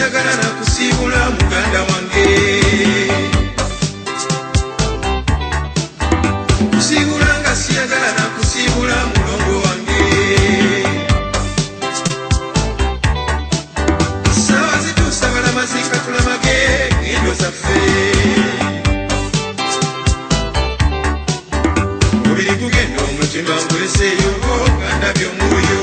siyagala na kusibula muganda wange kusibula nga siyagala na kusibula mulongo wange sawa zitusabala mazika tulamage ngendo zaffe mubiri gugenda omutima nguleseeyo ganda by'omwoyo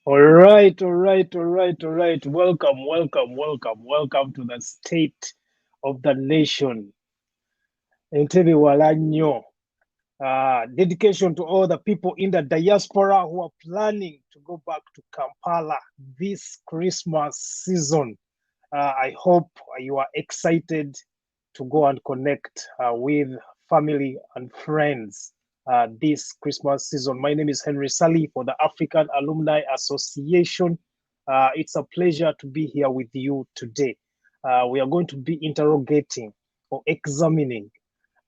All right. Welcome to the state of the nation. Entebbe Walanyo. Dedication to all the people in the diaspora who are planning to go back to Kampala this Christmas season. I hope you are excited to go and connect with family and friends this Christmas season. My name is Henry Sally for the African Alumni Association. It's a pleasure to be here with you today. We are going to be interrogating or examining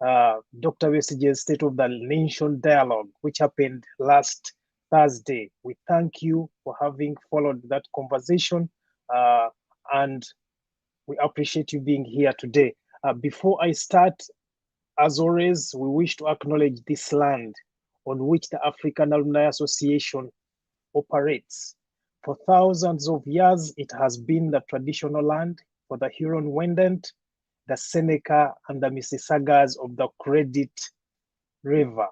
Dr. Besigye's State of the Nation dialogue, which happened last Thursday. We thank you for having followed that conversation, and we appreciate you being here today. Before I start, as always, we wish to acknowledge this land on which the African Alumni Association operates. For thousands of years, it has been the traditional land for the Huron-Wendat, the Seneca, and the Mississaugas of the Credit River.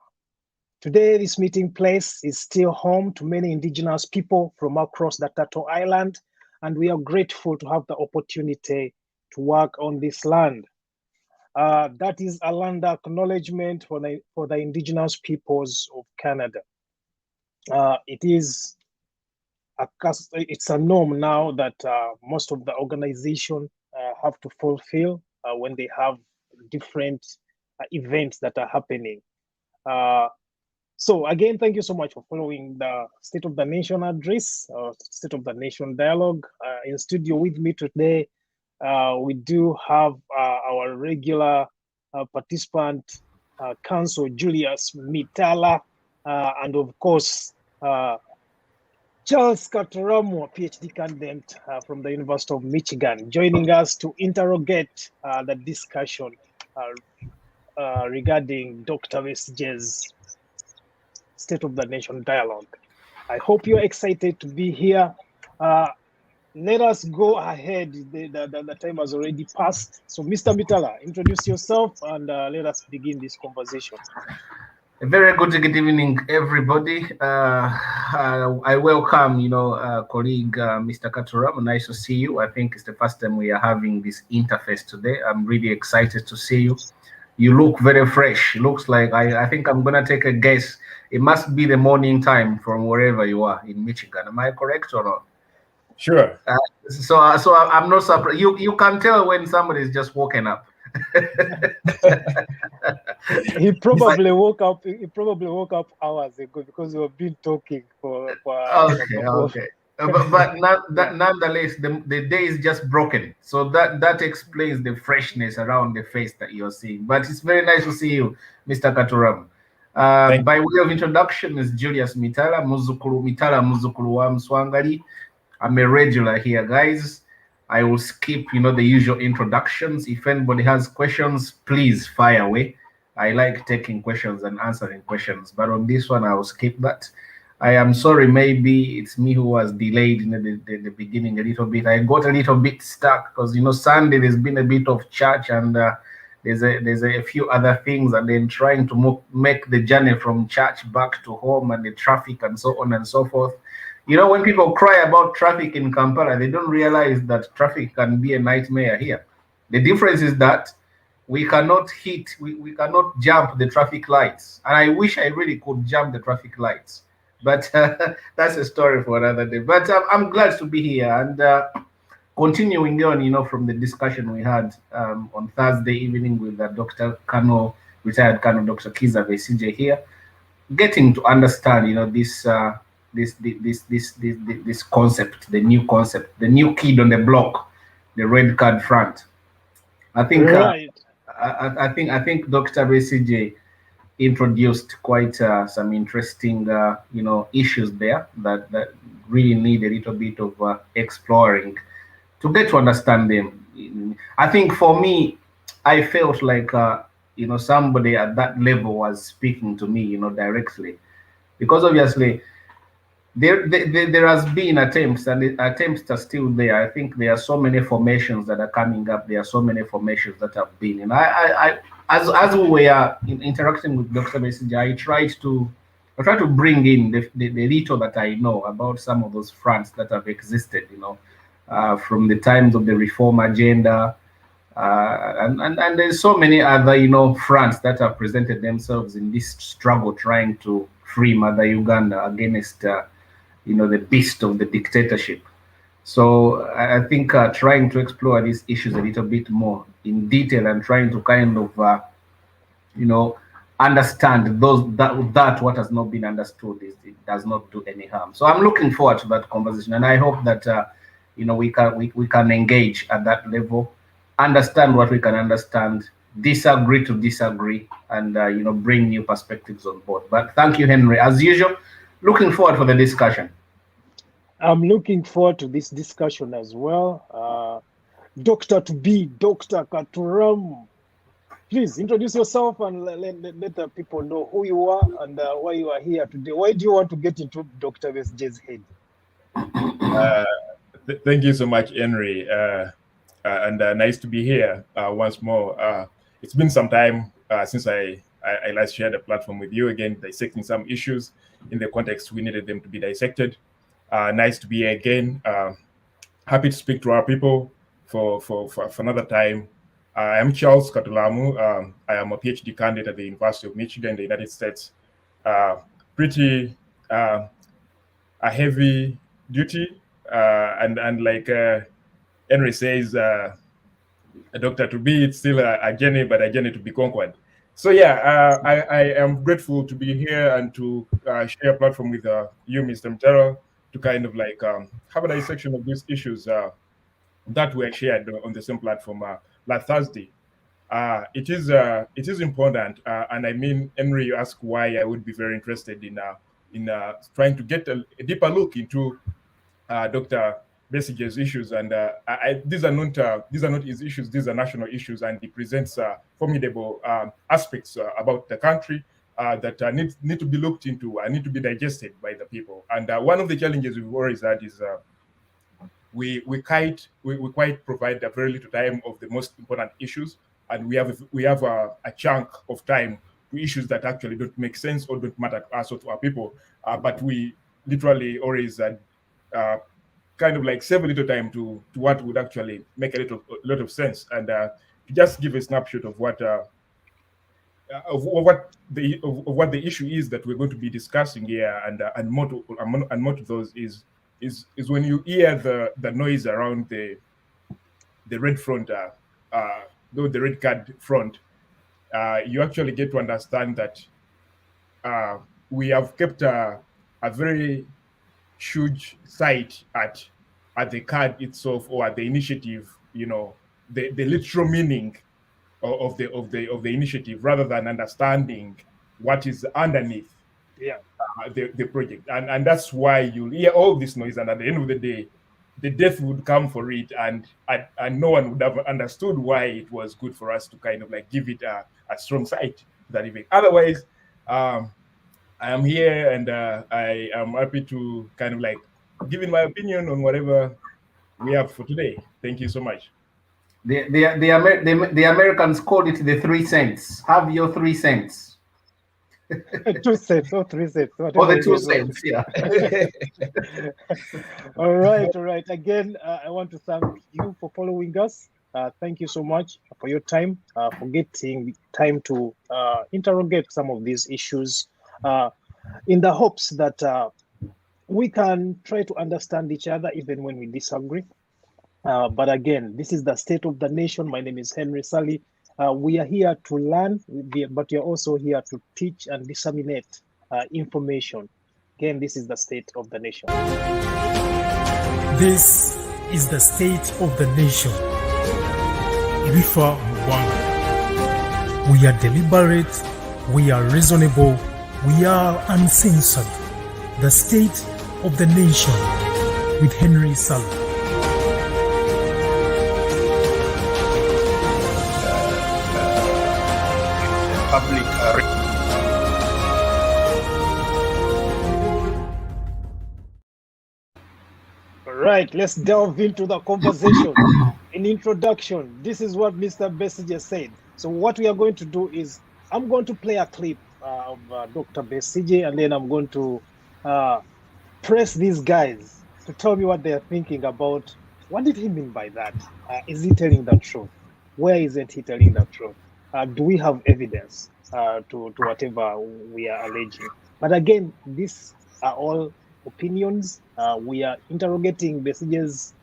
Today, this meeting place is still home to many indigenous people from across the Turtle Island, and we are grateful to have the opportunity to work on this land. That is a land acknowledgement for the indigenous peoples of Canada. It's a norm now that most of the organization have to fulfill when they have different events that are happening. So again, thank you so much for following the State of the Nation address, State of the Nation dialogue. In studio with me today, we do have our regular participant, Counsel Julius Mitala, and of course, Charles Katuramu, a PhD candidate from the University of Michigan, joining us to interrogate the discussion regarding Dr. Besigye's State of the Nation dialogue. I hope you're excited to be here. Let us go ahead. The time has already passed. So, Mr. Mitala, introduce yourself and let us begin this conversation. A very good evening, everybody. I welcome, colleague Mr. Katuramu. Nice to see you. I think it's the first time we are having this interface today. I'm really excited to see you. You look very fresh. Looks like I think I'm gonna take a guess. It must be the morning time from wherever you are in Michigan. Am I correct or not? Sure. So I'm not surprised. You can tell when somebody is just woken up. He probably woke up. He probably woke up hours ago because we've been talking for okay. But nonetheless, the day is just broken. So that explains the freshness around the face that you're seeing. But it's very nice to see you, Mr. Katuramu. By way of introduction, is Julius Mitala, Muzukulu wa Mswangali. I'm a regular here, guys. I will skip, the usual introductions. If anybody has questions, please fire away. I like taking questions and answering questions, but on this one, I will skip that. I am sorry, maybe it's me who was delayed in the beginning a little bit. I got a little bit stuck because, Sunday there's been a bit of church and there's a few other things, and then trying to make the journey from church back to home and the traffic and so on and so forth. When people cry about traffic in Kampala, they don't realize that traffic can be a nightmare here. The difference is that we cannot we cannot jump the traffic lights. And I wish I really could jump the traffic lights. But that's a story for another day. But I'm glad to be here. And continuing on, from the discussion we had on Thursday evening with Dr. Colonel, retired Colonel Dr. Kizza Besigye here, getting to understand, this concept, the new concept, the new kid on the block, the red card front. I think right. I think Dr. Besigye introduced quite some interesting issues there that really need a little bit of exploring to get to understand them. I think for me, I felt like somebody at that level was speaking to me directly, because obviously there has been attempts, and the attempts are still there. I think there are so many formations that are coming up. There are so many formations that have been. And as we were interacting with Dr. Besigye, I tried to bring in the little that I know about some of those fronts that have existed, from the times of the reform agenda, and there's so many other fronts that have presented themselves in this struggle trying to free Mother Uganda against the beast of the dictatorship. So I think trying to explore these issues a little bit more in detail and trying to kind of understand that what has not been understood it does not do any harm. So I'm looking forward to that conversation, and I hope that we can engage at that level, understand what we can understand, disagree to disagree, and bring new perspectives on board. But thank you, Henry, as usual. Looking forward for the discussion. I'm looking forward to this discussion as well. Dr. Katuramu, Please introduce yourself and let the people know who you are and why you are here today. Why do you want to get into Dr. Besigye's head? Thank you so much, Henry, and nice to be here once more. It's been some time since I last shared a platform with you again, dissecting some issues in the context we needed them to be dissected. Nice to be here again. Happy to speak to our people for another time. I am Charles Katuramu. I am a PhD candidate at the University of Michigan in the United States. Pretty a heavy duty, and like Henry says, a doctor to be, it's still a journey, but a journey to be conquered. So yeah, I am grateful to be here and to share a platform with you, Mr. Mitala, to kind of like have a dissection of these issues that were shared on the same platform last Thursday. It is important, and I mean, Henry, you ask why I would be very interested in trying to get a deeper look into Dr. Besigye's issues, and these are not his issues; these are national issues, and he presents formidable aspects about the country that need to be looked into and need to be digested by the people. And one of the challenges we've always had is we quite provide a very little time of the most important issues, and we have a chunk of time to issues that actually don't make sense or don't matter to us or to our people, but we literally always kind of like save a little time to what would actually make a lot of sense. And to just give a snapshot of what the issue is that we're going to be discussing here, and more to those is when you hear the noise around the red front, the red card front, you actually get to understand that we have kept a very huge sight at the card itself, or at the initiative, the literal meaning of the initiative, rather than understanding what is underneath the project. And that's why you'll hear all this noise, and at the end of the day, the death would come for it, and no one would have understood why it was good for us to kind of like give it a strong sight that event. Otherwise, I am here, and I am happy to kind of like give in my opinion on whatever we have for today. Thank you so much. The Americans called it the 3 cents. Have your 3 cents. 2 cents or 3 cents. Or the 2 cents, yeah. All right. Again, I want to thank you for following us. Thank you so much for your time, for getting time to interrogate some of these issues, in the hopes that we can try to understand each other even when we disagree. But again, this is the state of the nation. My name is Henry Sally. We are here to learn, but you're also here to teach and disseminate information. Again, this is the state of the nation. This is the state of the nation. Rifa Mwanga. We are deliberate, we are reasonable, we are uncensored. The state of the nation with Henry Sally. All right, let's delve into the conversation. In introduction, this is what Mr. Besigye said. So what we are going to do is, I'm going to play a clip of Dr. Besigye, and then I'm going to press these guys to tell me what they are thinking about. What did he mean by that? Is he telling the truth? Where isn't he telling the truth? Do we have evidence to whatever we are alleging? But again, these are all opinions. We are interrogating Besigye's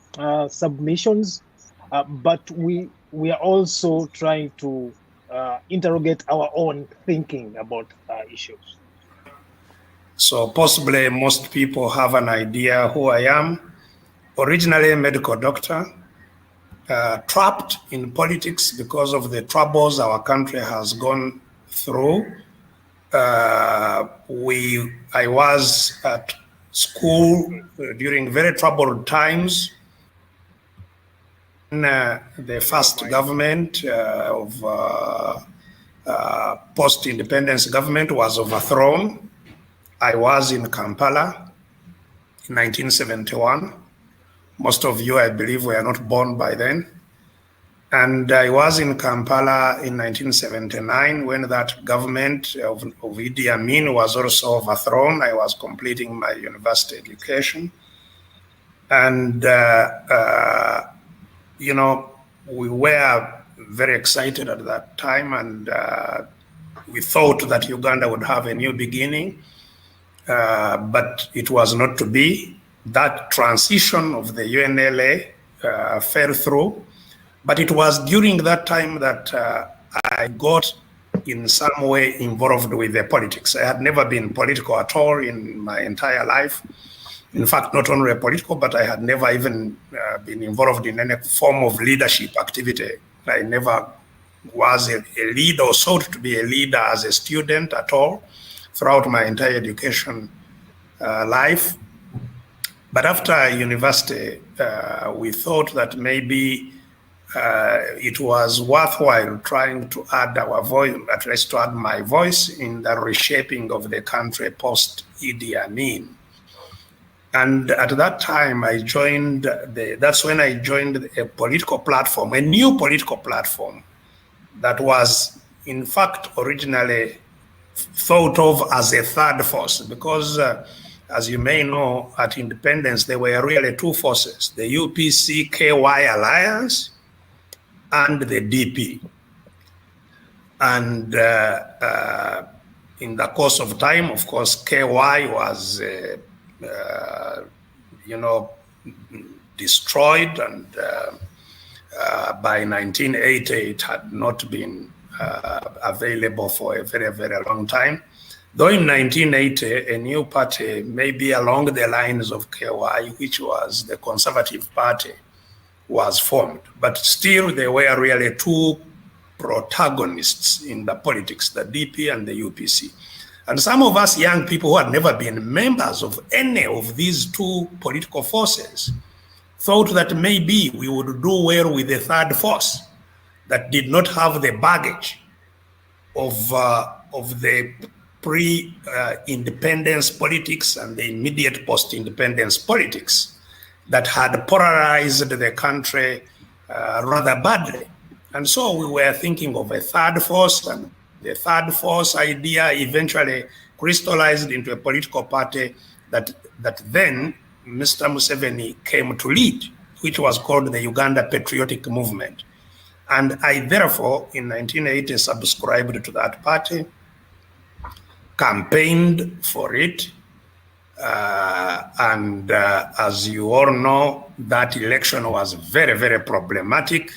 submissions, but we are also trying to interrogate our own thinking about issues. So possibly most people have an idea who I am. Originally a medical doctor, trapped in politics because of the troubles our country has gone through. I was at school during very troubled times. The first government of post-independence government was overthrown. I was in Kampala in 1971. Most of you, I believe, were not born by then. And I was in Kampala in 1979 when that government of Idi Amin was also overthrown. I was completing my university education. And, you know, we were very excited at that time, and we thought that Uganda would have a new beginning, but it was not to be. That transition of the UNLA fell through. But it was during that time that I got in some way involved with the politics. I had never been political at all in my entire life. In fact, not only political, but I had never even been involved in any form of leadership activity. I never was a leader or sought to be a leader as a student at all throughout my entire education life. But after university, we thought that maybe it was worthwhile trying to add our voice, at least to add my voice in the reshaping of the country post Idi Amin. And at that time, I joined that's when I joined a political platform, a new political platform that was, in fact, originally thought of as a third force, because as you may know, at independence, there were really two forces, the UPC-KY alliance and the DP. And in the course of time, of course, KY was, you know, destroyed, and by 1980, it had not been available for a very, very long time. Though in 1980, a new party, maybe along the lines of KY, which was the Conservative Party, was formed. But still, there were really two protagonists in the politics, the DP and the UPC. And some of us young people who had never been members of any of these two political forces thought that maybe we would do well with the third force that did not have the baggage of the pre-independence politics and the immediate post-independence politics that had polarized the country rather badly. And so we were thinking of a third force, and the third force idea eventually crystallized into a political party that then Mr. Museveni came to lead, which was called the Uganda Patriotic Movement. And I therefore, in 1980, subscribed to that party, campaigned for it, and as you all know, that election was very, very problematic.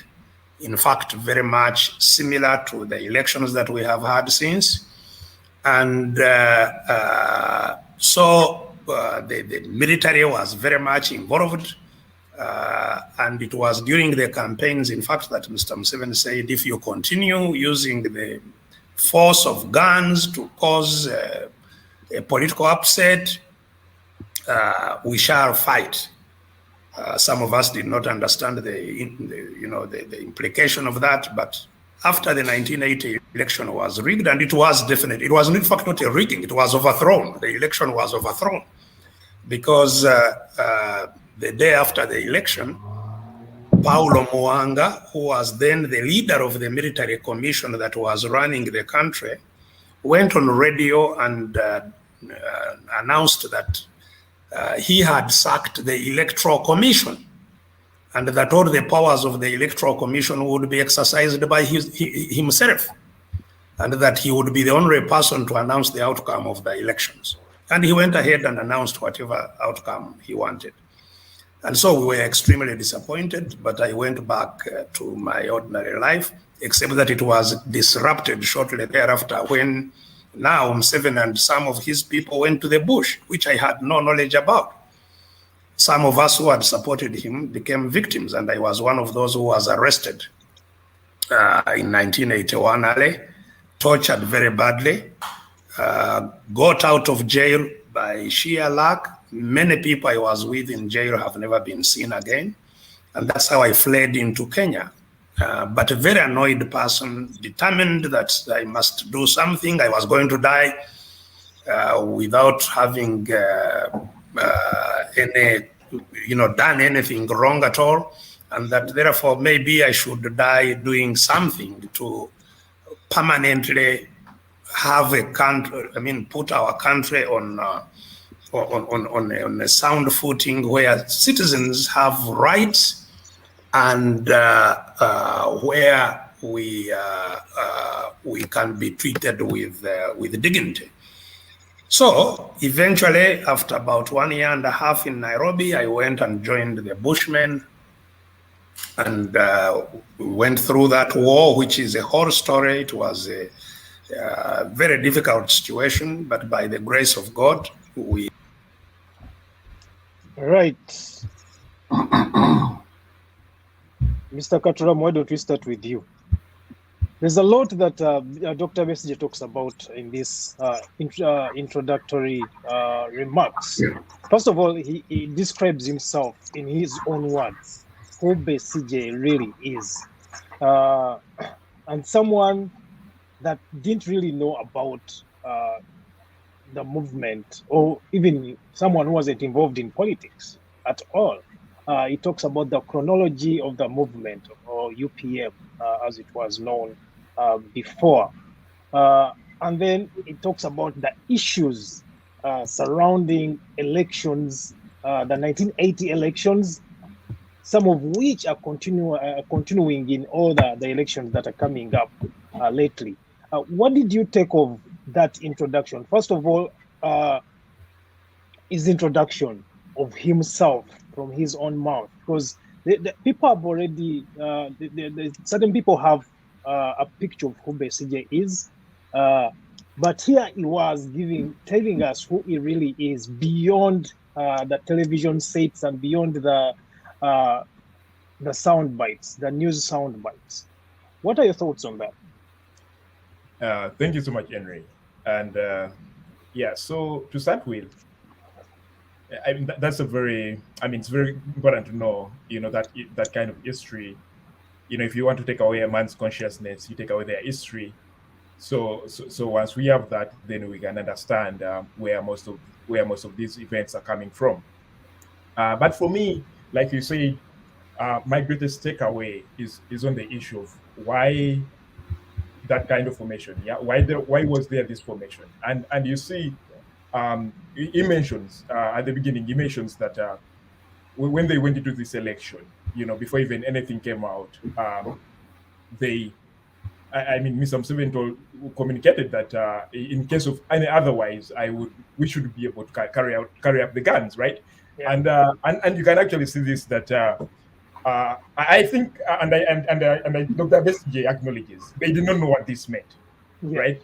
In fact, very much similar to the elections that we have had since. And so the military was very much involved. And it was during the campaigns, in fact, that Mr. Museveni said, if you continue using the force of guns to cause a political upset, we shall fight. Some of us did not understand the implication of that, but after the 1980 election was rigged, and it was definite, it was in fact not a rigging, it was overthrown. The election was overthrown because the day after the election, Paulo Muanga, who was then the leader of the military commission that was running the country, went on radio and announced that he had sacked the Electoral Commission, and that all the powers of the Electoral Commission would be exercised by himself, and that he would be the only person to announce the outcome of the elections. And he went ahead and announced whatever outcome he wanted. And so we were extremely disappointed, but I went back to my ordinary life, except that it was disrupted shortly thereafter when now Museveni and some of his people went to the bush, which I had no knowledge about. Some of us who had supported him became victims, and I was one of those who was arrested in 1981 early, tortured very badly, got out of jail by sheer luck. Many people I was with in jail have never been seen again. And that's how I fled into Kenya. but a very annoyed person, determined that I must do something. I was going to die without having done anything wrong at all, and that therefore maybe I should die doing something to permanently have a country. Put our country on a sound footing where citizens have rights and where we can be treated with dignity. So eventually, after about 1.5 years in Nairobi, I went and joined the Bushmen, and we went through that war, which is a horror story. It was a very difficult situation, but by the grace of God, we. Right. Mr. Katuramu, why don't we start with you? There's a lot that Dr. Besigye talks about in this introductory remarks. Yeah. First of all, he describes himself in his own words, who Besigye really is. And someone that didn't really know about the movement, or even someone who wasn't involved in politics at all. He talks about the chronology of the movement, or UPM, as it was known before. And then he talks about the issues surrounding elections, the 1980 elections, some of which are continuing in all the elections that are coming up lately. What did you take of that introduction? First of all, his introduction of himself from his own mouth, because the people have already, certain people have a picture of who Besigye is, but here he was telling us who he really is beyond the television sets and beyond the sound bites, the news sound bites. What are your thoughts on that? Thank you so much, Henry. And so to start with, that's it's very important to know, that kind of history. If you want to take away a man's consciousness, you take away their history. So once we have that, then we can understand where most of these events are coming from. But for me, like you say, my greatest takeaway is on the issue of why that kind of formation. Yeah, why was there this formation? And you see, he mentions at the beginning. He mentions that when they went into this election, before even anything came out, Mr. Museveni communicated that in case of any otherwise, we should be able to carry up the guns, right? Yeah. And you can actually see this that I think and Dr. Besigye acknowledges they did not know what this meant, yeah. Right?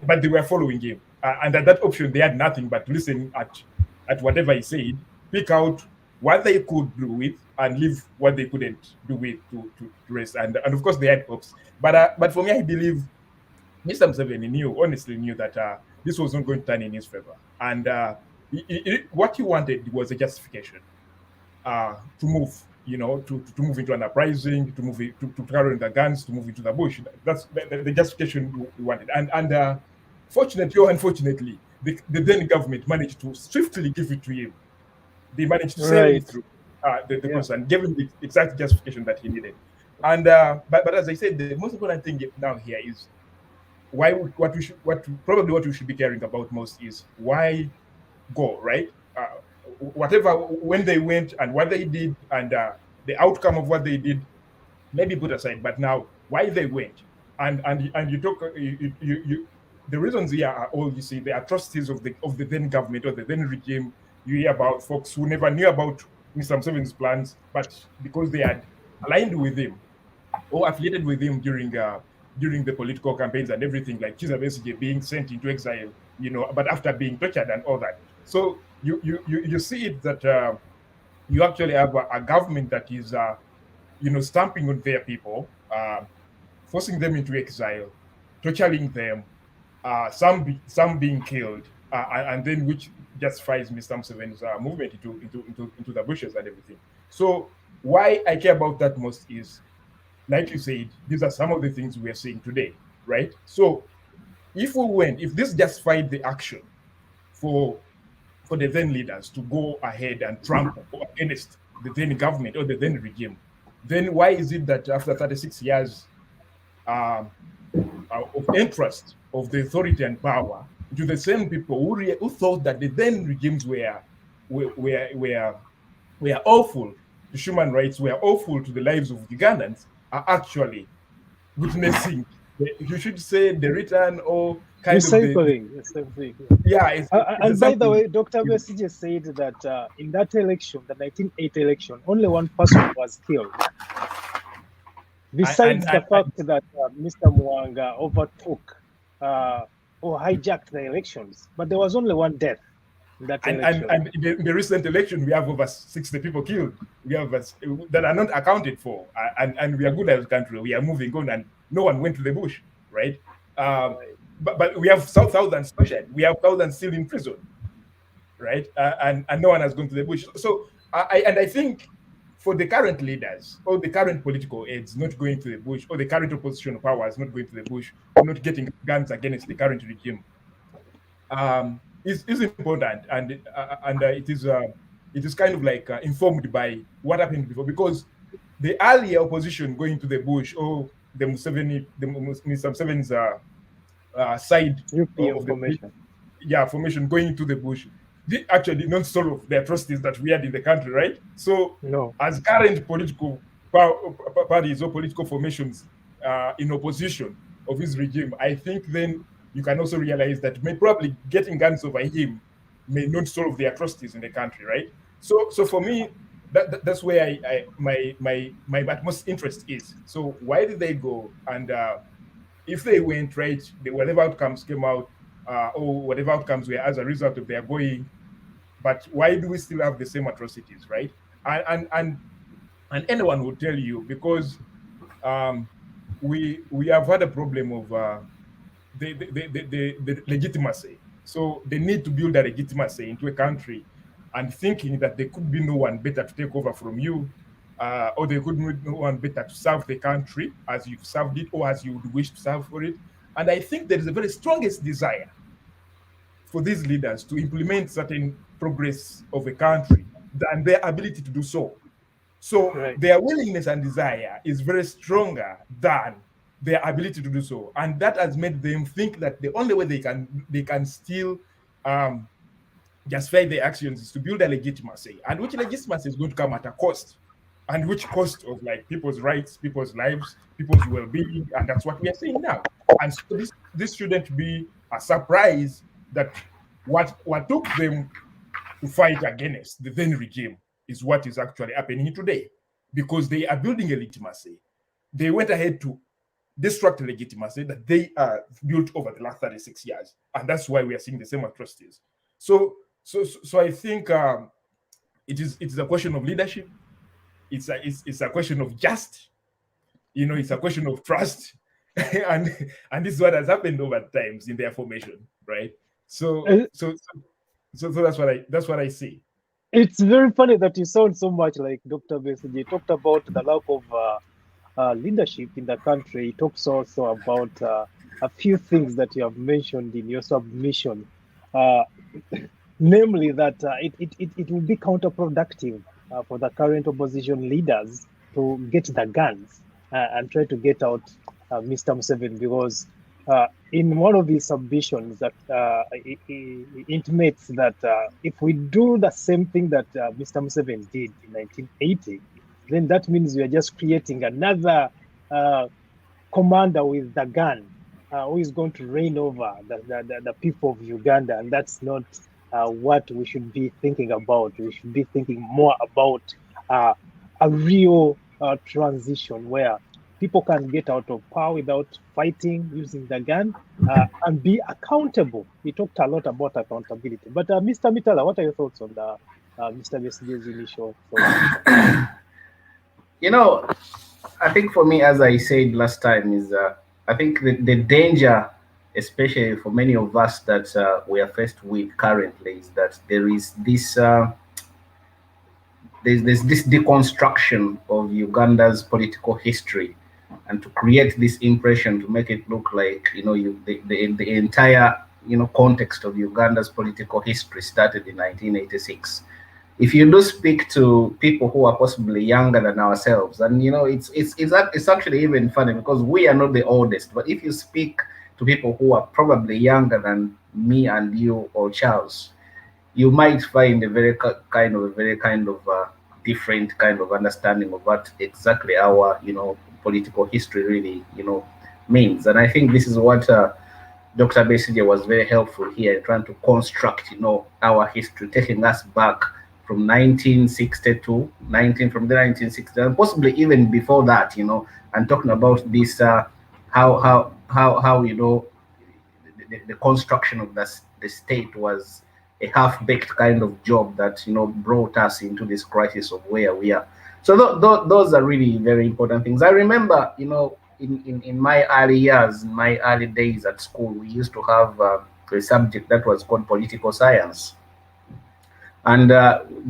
But they were following him, and at that option they had nothing but listen at whatever he said, pick out what they could do with, and leave what they couldn't do with to rest. And of course they had hopes. But for me, I believe Mr. Museveni honestly knew that this was not going to turn in his favor. And what he wanted was a justification to move, to move into an uprising, to move to carry the guns, to move into the bush. That's the justification we wanted. And fortunately or unfortunately, the then government managed to swiftly give it to him. They managed to sail it through the process and give him the exact justification that he needed. And but as I said, the most important thing now here is what we should be caring about most is why go, right? When they went and what they did and the outcome of what they did, maybe put aside. But now why they went and you talk the reasons here are all, you see, the atrocities of the then government or the then regime. You hear about folks who never knew about Mr. Museveni's plans, but because they had aligned with him or affiliated with him during the political campaigns and everything, like Kizza Besigye being sent into exile, but after being tortured and all that. So you see it that you actually have a government that is stamping on their people, forcing them into exile, torturing them, some being killed, and then which justifies Mr. Museveni's movement into the bushes and everything. So why I care about that most is like you said, these are some of the things we are seeing today, right? So if this justified the action for the then leaders to go ahead and trample against the then government or the then regime, then why is it that after 36 years of interest of the authority and power to the same people who thought that the then regimes were awful to human rights, were awful to the lives of Ugandans, are actually witnessing, you should say, the return or kind of the same thing. Yeah. And by the way, Dr. Besigye said that in that election, the 1980 election, only one person was killed. Besides the fact that Mr. Mwanga overtook or hijacked the elections, but there was only one death in that election. And in the recent election, we have over 60 people killed. We have that are not accounted for, and we are good as a country. We are moving on, and no one went to the bush, right? But we have thousands, we have thousands still in prison, right? And no one has gone to the bush. So I think for the current leaders or the current political aides not going to the bush, or the current opposition powers not going to the bush, or not getting guns against the current regime, is important, and it is kind of like informed by what happened before, because the earlier opposition going to the bush, or the Mr. Museveni's side of formation. Formation going to the bush, they actually did not solve the atrocities that we had in the country, right? So, as current political parties or political formations in opposition of his regime, I think then you can also realize that probably getting guns over him may not solve the atrocities in the country, right? So for me, that's where my utmost interest is. So why did they go? And if they went right, whatever outcomes came out, or whatever outcomes were as a result of their going, but why do we still have the same atrocities, right? And anyone will tell you, because we have had a problem of the legitimacy. So they need to build a legitimacy into a country, and thinking that there could be no one better to take over from you, or there could be no one better to serve the country as you've served it, or as you would wish to serve for it. And I think there is a very strongest desire for these leaders to implement certain progress of a country and their ability to do so. So their willingness and desire is very stronger than their ability to do so, and that has made them think that the only way they can still justify their actions is to build a legitimacy, and which legitimacy is going to come at a cost, and which cost of like people's rights, people's lives, people's well-being, and that's what we are seeing now. And so this shouldn't be a surprise that what took them to fight against the then regime is what is actually happening today, because they are building a legitimacy. They went ahead to destruct legitimacy that they are built over the last 36 years, and that's why we are seeing the same atrocities. So I think it is a question of leadership. It's a question of it's a question of trust, and this is what has happened over times in their formation, right? So that's what I see. It's very funny that you sound so much like Dr. Besigye. You talked about the lack of leadership in the country. He talks also about a few things that you have mentioned in your submission, namely that it will be counterproductive for the current opposition leaders to get the guns and try to get out Mr. Museveni, because in one of his submissions that he intimates that if we do the same thing that Mr. Museveni did in 1980, then that means we are just creating another commander with the gun who is going to reign over the people of Uganda, and that's not what we should be thinking about. We should be thinking more about a real transition where people can get out of power without fighting, using the gun, and be accountable. We talked a lot about accountability. But Mr. Mitala, what are your thoughts on the Mr. Besigye's initial thoughts? I think for me, as I said last time, is I think the danger, especially for many of us that we are faced with currently, is that there is this there's this deconstruction of Uganda's political history and to create this impression, to make it look like, you know, the entire, you know, context of Uganda's political history started in 1986. If you do speak to people who are possibly younger than ourselves, and you know, it's actually even funny because we are not the oldest, but if you speak to people who are probably younger than me and you or Charles, you might find a very kind of different kind of understanding of what exactly our, you know, political history really, you know, means. And I think this is what Dr. Besigye was very helpful here in trying to construct, you know, our history, taking us back from 1962, from the 1960s, and possibly even before that, you know, and talking about this, how you know, the construction of the state was a half-baked kind of job that, you know, brought us into this crisis of where we are. So those are really very important things. I remember, you know, in my early years, in my early days at school, we used to have a subject that was called political science. And,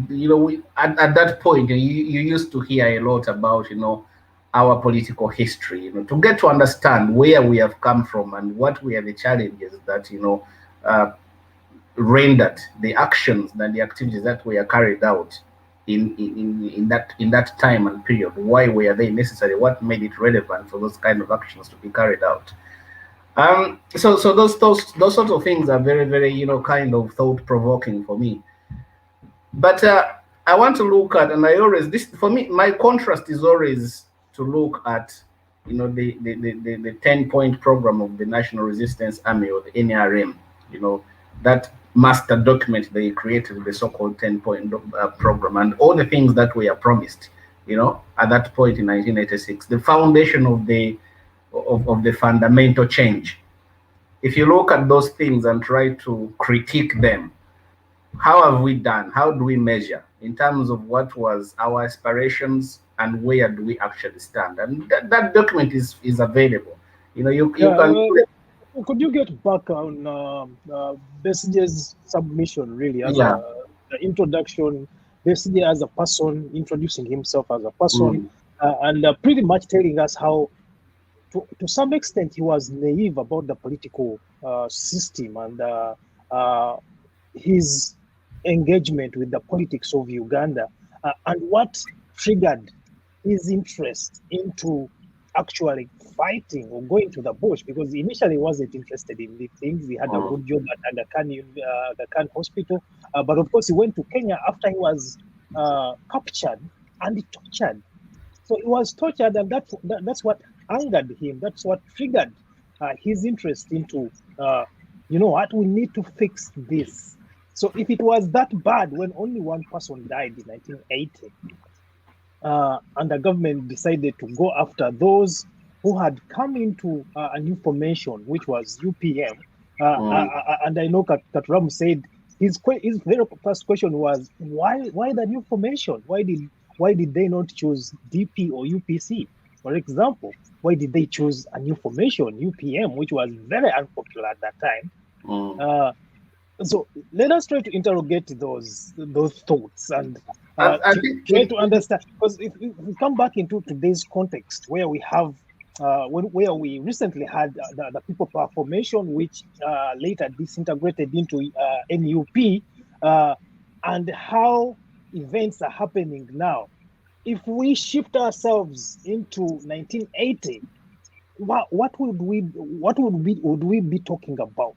you know, at that point, you used to hear a lot about, you know, our political history, you know, to get to understand where we have come from and what were the challenges that, you know, rendered the actions and the activities that were carried out in that time and period. Why were they necessary? What made it relevant for those kind of actions to be carried out? So those sorts of things are very, very, you know, kind of thought-provoking for me. But I want to look at, and I always, this for me, my contrast is always to look at, you know, the 10-point program of the National Resistance Army, or the NRM, you know, that master document they created, the so-called 10-point program, and all the things that were promised, you know, at that point in 1986, the foundation of the fundamental change. If you look at those things and try to critique them, how have we done? How do we measure in terms of what was our aspirations and where do we actually stand? And that document is available. You know, you can. Could you get back on Besigye's submission, really, as Yeah. the introduction, Besigye as a person, introducing himself as a person, and pretty much telling us how, to some extent, he was naive about the political system and his engagement with the politics of Uganda, and what triggered his interest into actually fighting or going to the bush, because initially he wasn't interested in these things. He had a good job at Aga Khan Hospital, but of course he went to Kenya after he was captured and tortured. So he was tortured, and that's what angered him. That's what triggered his interest into, you know what, we need to fix this. So if it was that bad when only one person died in 1980, and the government decided to go after those who had come into a new formation, which was UPM, and I know Katuramu said his very first question was, why the new formation? Why did they not choose DP or UPC, for example? Why did they choose a new formation, UPM, which was very unpopular at that time? So let us try to interrogate those thoughts and try to understand, because if we come back into today's context, where we have where we recently had the People Power Formation, which later disintegrated into NUP, and how events are happening now. If we shift ourselves into 1980, what would we be talking about?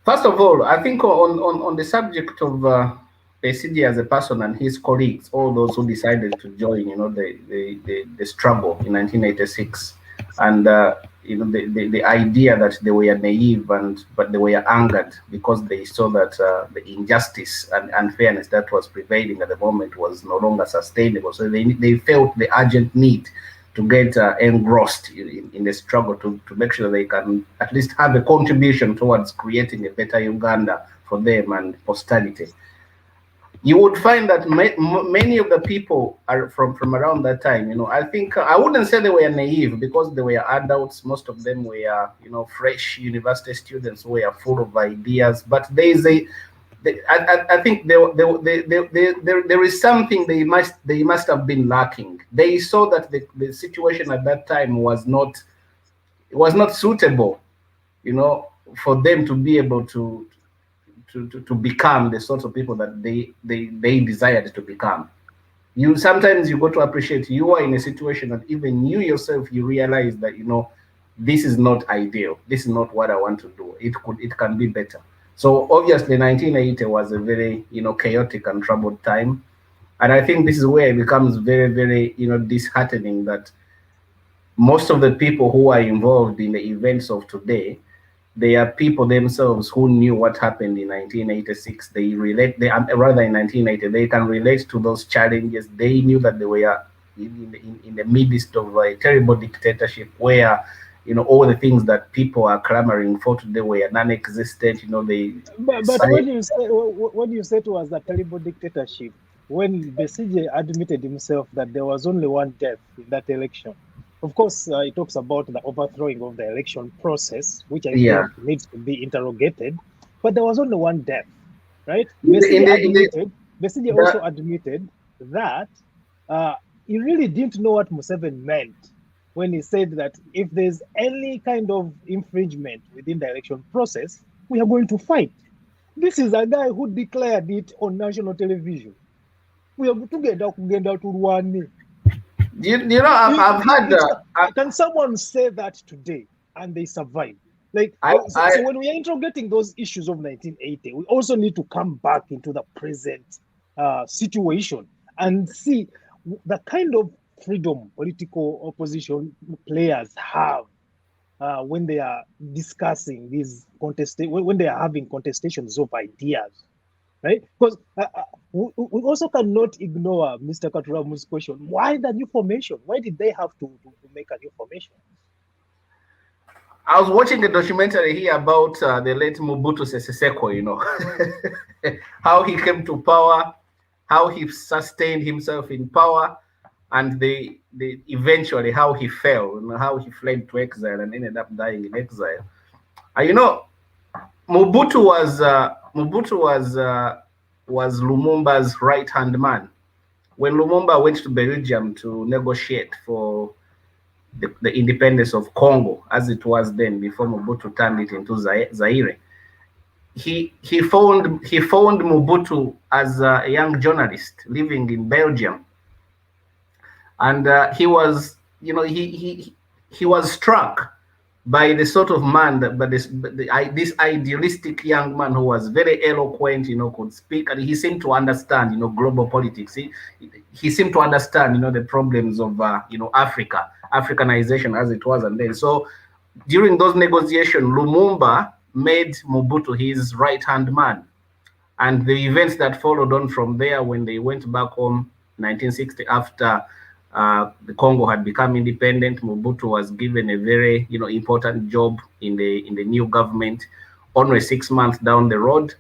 First of all, I think on the subject of Besigye as a person and his colleagues, all those who decided to join, you know, the struggle in 1986, and you know, the idea that they were naive but they were angered because they saw that the injustice and unfairness that was prevailing at the moment was no longer sustainable. So they felt the urgent need to get engrossed in the struggle to make sure they can at least have a contribution towards creating a better Uganda for them and posterity. You would find that many of the people are from around that time. You know, I think I wouldn't say they were naive because they were adults. Most of them were, you know, fresh university students who were full of ideas. But there is I think there is something they must have been lacking. They saw that the situation at that time was not suitable, for them to be able to become the sorts of people that they desired to become. Sometimes you got to appreciate you are in a situation that even you yourself, you realize that this is not ideal. This is not what I want to do. It can be better. So obviously 1980 was a very chaotic and troubled time. And I think this is where it becomes very, very disheartening that most of the people who are involved in the events of today, they are people themselves who knew what happened in 1986. Rather in 1980, they can relate to those challenges. They knew that they were in the midst of a terrible dictatorship where all the things that people are clamoring for today were non-existent. But when you say it was a terrible dictatorship, when Besigye admitted himself that there was only one death in that election, of course, he talks about the overthrowing of the election process, which I think needs to be interrogated. But there was only one death, right? Besigye also admitted that he really didn't know what Museveni meant when he said that if there's any kind of infringement within the election process, we are going to fight. This is a guy who declared it on national television. We are together to one. I've had. Can someone say that today and they survive? So when we are interrogating those issues of 1980, we also need to come back into the present situation and see the kind of freedom political opposition players have when they are discussing these when they are having contestations of ideas, right? Because we also cannot ignore Mr. Katuramu's question. Why the new formation? Why did they have to make a new formation? I was watching a documentary here about the late Mobutu Sese Seko, how he came to power, how he sustained himself in power, and eventually how he fell, how he fled to exile and ended up dying in exile. Mobutu was Lumumba's right-hand man. When Lumumba went to Belgium to negotiate for the independence of Congo, as it was then, before Mobutu turned it into Zaire, he found Mobutu as a young journalist living in Belgium, and he was struck by the sort of man this idealistic young man who was very eloquent, could speak, and he seemed to understand, global politics. He seemed to understand, the problems of, Africanization as it was. And then, so during those negotiations, Lumumba made Mobutu his right-hand man. And the events that followed on from there, when they went back home, 1960, after the Congo had become independent, Mobutu was given a very, important job in the new government. Only 6 months down the road,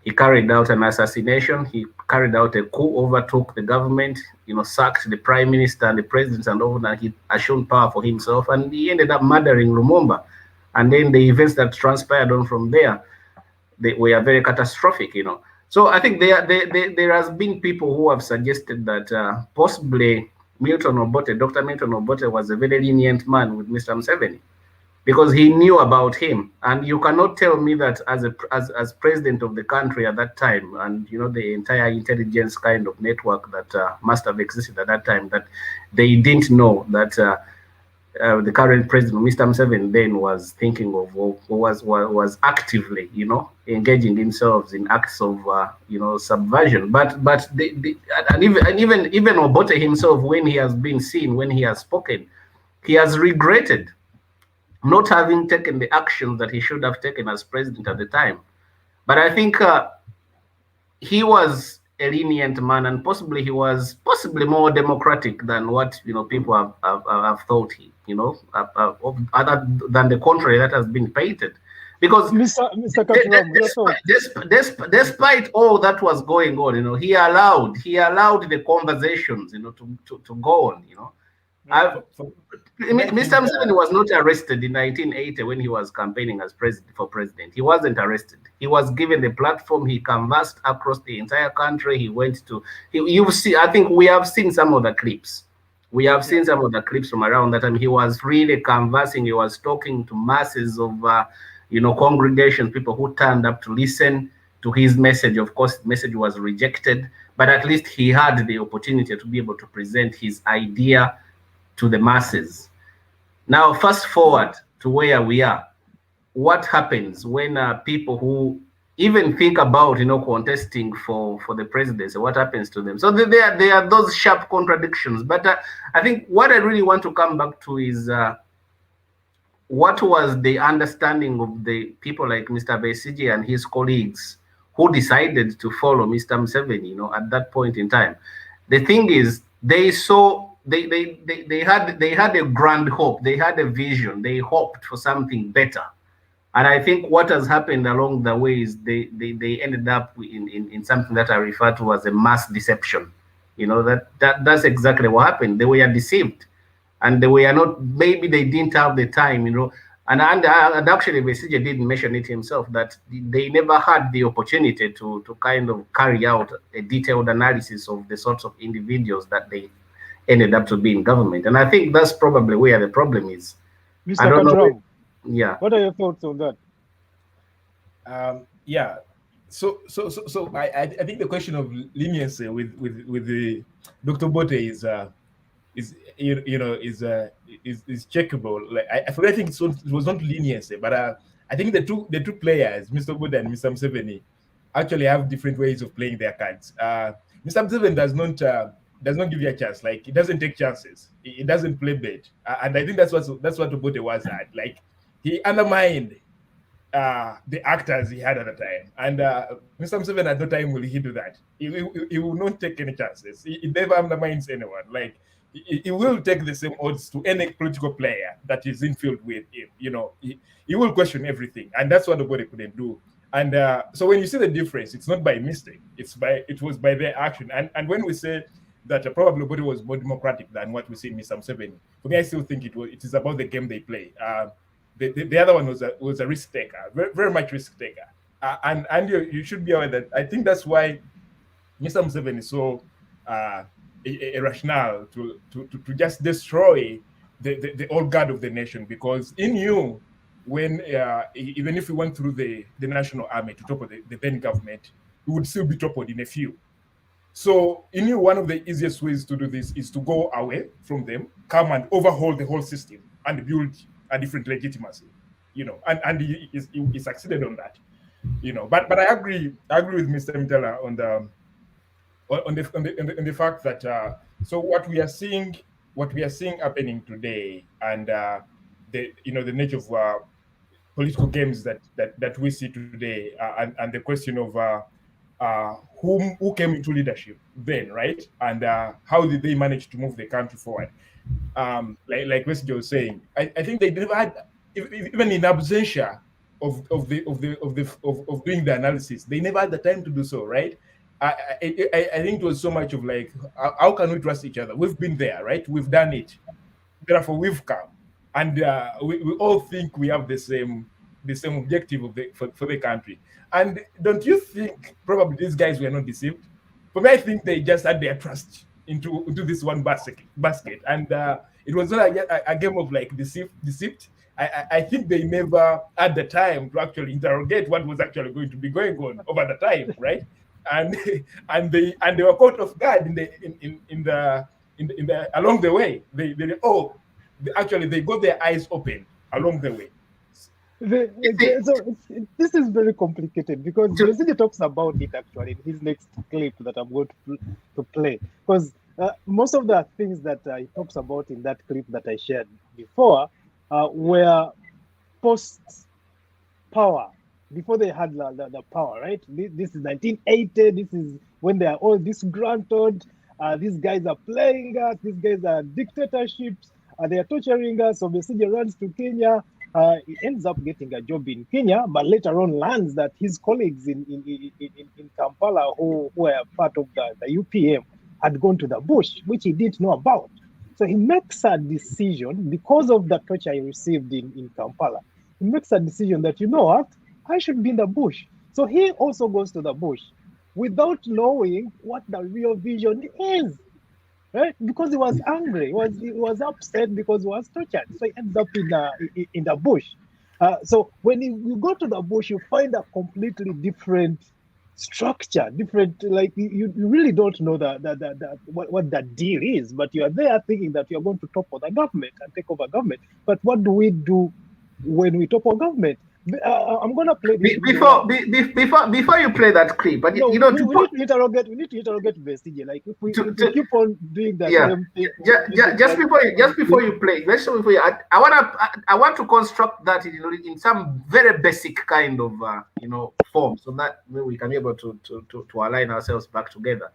he carried out an assassination. He carried out a coup, overtook the government, sacked the prime minister and the president, and all that. He assumed power for himself, and he ended up murdering Lumumba. And then the events that transpired on from there, they were very catastrophic, So I think there has been people who have suggested that possibly Dr. Milton Obote was a very lenient man with Mr. Museveni, because he knew about him. And you cannot tell me that as president of the country at that time, and the entire intelligence kind of network that must have existed at that time, that they didn't know that the current president, Mr. Museveni, then was thinking of, or was actively, engaging himself in acts of, subversion. But and even Obote himself, when he has been seen, when he has spoken, he has regretted not having taken the actions that he should have taken as president at the time. But I think he was a lenient man, and possibly he was more democratic than what people have thought other than the contrary that has been painted. Because Mr. Katuramu, despite all that was going on, he allowed the conversations, to go on, Mr. Museveni was not arrested in 1980 when he was campaigning as for president. He wasn't arrested. He was given the platform. He canvassed across the entire country. He went to. You see, I think we have seen some of the clips. We have seen some of the clips from around that time. He was really canvassing. He was talking to masses of, congregations, people who turned up to listen to his message. Of course, the message was rejected, but at least he had the opportunity to be able to present his idea to the masses. Now, fast forward to where we are. What happens when people who even think about, contesting for the presidency, what happens to them? So there are those sharp contradictions. But I think what I really want to come back to is what was the understanding of the people like Mr. Besigye and his colleagues who decided to follow Mr. Museveni, at that point in time. The thing is, they saw. They had a grand hope. They had a vision. They hoped for something better. And I think what has happened along the way is they ended up in something that I refer to as a mass deception. That's exactly what happened. They were deceived. And they were not, maybe they didn't have the time, And actually, Besigye didn't mention it himself, that they never had the opportunity to kind of carry out a detailed analysis of the sorts of individuals that they ended up to be in government. And I think that's probably where the problem is. Mr. I don't know. Yeah. What are your thoughts on that? So I think the question of leniency with the Dr. Bote is checkable. Like I think it was not leniency, but I think the two players, Mr. Bote and Mr. Museveni, actually have different ways of playing their cards. Mr. Museveni does not give you a chance. Like, he doesn't take chances. He doesn't play bait. And I think that's what Obote was at. Like, he undermined the actors he had at the time. And Mr. Museveni at no time will he do that. He will not take any chances. He never undermines anyone. Like, he will take the same odds to any political player that is in field with him. He will question everything. And that's what Obote couldn't do. And so when you see the difference, it's not by mistake. It was by their action. And when we say that probably Obote was more democratic than what we see in Mr. Museveni, for me, I still think it is about the game they play. The other one was a risk taker, very, very much risk taker. And you should be aware that I think that's why Mr. Museveni is so a rationale to just destroy the old guard of the nation, because he knew when even if we went through the national army to topple the then government, we would still be toppled in a few. So he knew one of the easiest ways to do this is to go away from them, come and overhaul the whole system and build a different legitimacy, and he succeeded on that, But I agree with Mr. Mitala on the fact that so what we are seeing happening today, and the nature of political games that we see today, and the question of who came into leadership then, right? And how did they manage to move the country forward? Like Besigye was saying, I think they never had, even in absentia of doing the analysis, they never had the time to do so, right? I think it was so much of like, how can we trust each other? We've been there, right? We've done it. Therefore, we've come, and we all think we have the same objective for the country. And don't you think probably these guys were not deceived? For me, I think they just had their trust into this one basket, and it was not a game of like deceit. I think they never had the time to actually interrogate what was actually going to be going on over the time, right? And they were caught off guard in the along the way. They got their eyes open along the way. This is very complicated, because Besigye talks about it actually in his next clip that I'm going to play, because most of the things that he talks about in that clip that I shared before were post-power, before they had the power, right? This is 1980. This is when they are all disgruntled. These guys are playing us. These guys are dictatorships. They are torturing us. So Besigye runs to Kenya. He ends up getting a job in Kenya, but later on learns that his colleagues in Kampala, who were part of the UPM, had gone to the bush, which he didn't know about. So he makes a decision because of the torture he received in Kampala. He makes a decision that, you know what, I should be in the bush. So he also goes to the bush without knowing what the real vision is, right? Because he was angry, he was upset because he was tortured. So he ends up in the bush. So when you go to the bush, you find a completely different structure, different, like you really don't know what the deal is, but you are there thinking that you're going to topple the government and take over government. But what do we do when we topple government? I'm gonna play this before you play that clip, but no, you know, we need to interrogate Besigye. Like if we keep on doing the same thing. Just before you play, I want to construct that in some very basic kind of form, so that we can be able to align ourselves back together.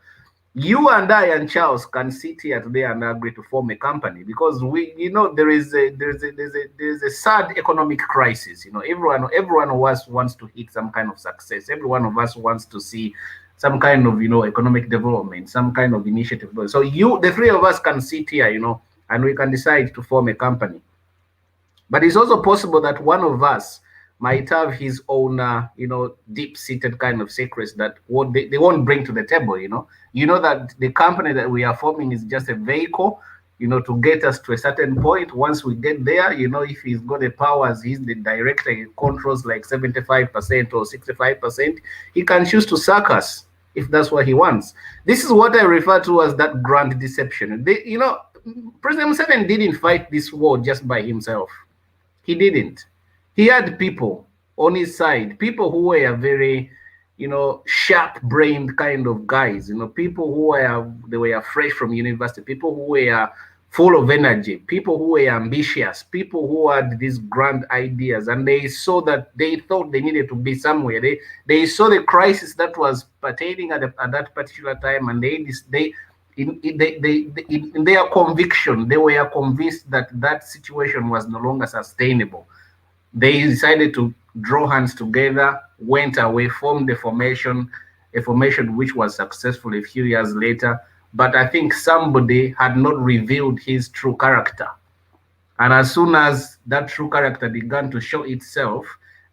You and I and Charles can sit here today and agree to form a company because there is a sad economic crisis. Everyone of us wants to hit some kind of success. Every one of us wants to see some kind of economic development, some kind of initiative. So the three of us can sit here, and we can decide to form a company. But it's also possible that one of us might have his own, deep-seated kind of secrets that they won't bring to the table. That the company that we are forming is just a vehicle, to get us to a certain point. Once we get there, if he's got the powers, he's the director, he controls like 75% or 65%, he can choose to sack us if that's what he wants. This is what I refer to as that grand deception. President Museveni didn't fight this war just by himself. He didn't. He had people on his side, people who were very, sharp-brained kind of guys, people who were fresh from university, people who were full of energy, people who were ambitious, people who had these grand ideas, and they thought they needed to be somewhere. They saw the crisis that was pertaining at that particular time, and in their conviction, they were convinced that situation was no longer sustainable. They decided to draw hands together, went away, formed a formation which was successful a few years later. But I think somebody had not revealed his true character. And as soon as that true character began to show itself,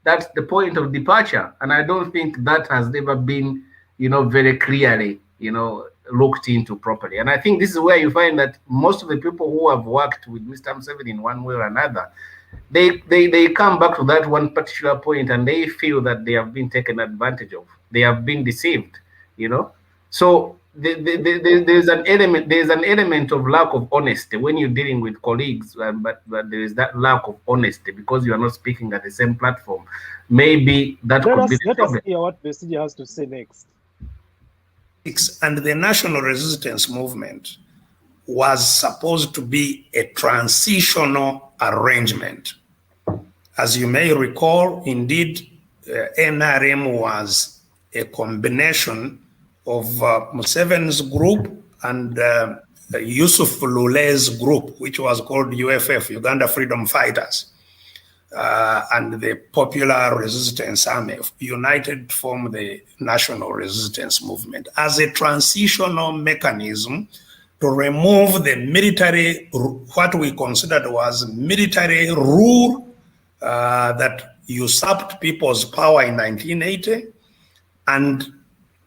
that's the point of departure. And I don't think that has ever been, very clearly, looked into properly. And I think this is where you find that most of the people who have worked with Mr. Museveni in one way or another, they come back to that one particular point and they feel that they have been taken advantage of. They have been deceived, So there's an element of lack of honesty when you're dealing with colleagues, but there is that lack of honesty because you are not speaking at the same platform. Maybe that could be the problem. Let us hear what Besigye has to say next. And the national resistance movement was supposed to be a transitional arrangement. As you may recall, indeed, NRM was a combination of Museveni's group and Yusuf Lule's group, which was called UFF, Uganda Freedom Fighters, and the Popular Resistance Army, united form the National Resistance Movement as a transitional mechanism to remove the military, what we considered was military rule that usurped people's power in 1980, and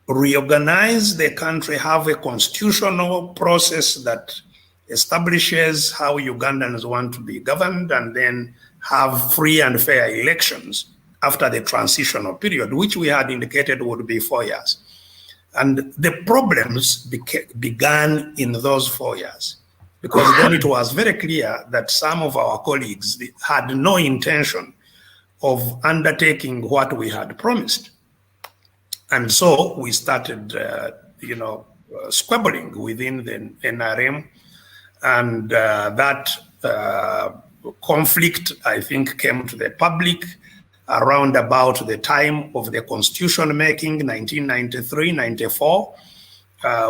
reorganize the country, have a constitutional process that establishes how Ugandans want to be governed, and then have free and fair elections after the transitional period, which we had indicated would be 4 years. And the problems began in those 4 years, because then it was very clear that some of our colleagues had no intention of undertaking what we had promised. And so we started, squabbling within the NRM, and that conflict, I think, came to the public around about the time of the constitution making, 1993-94.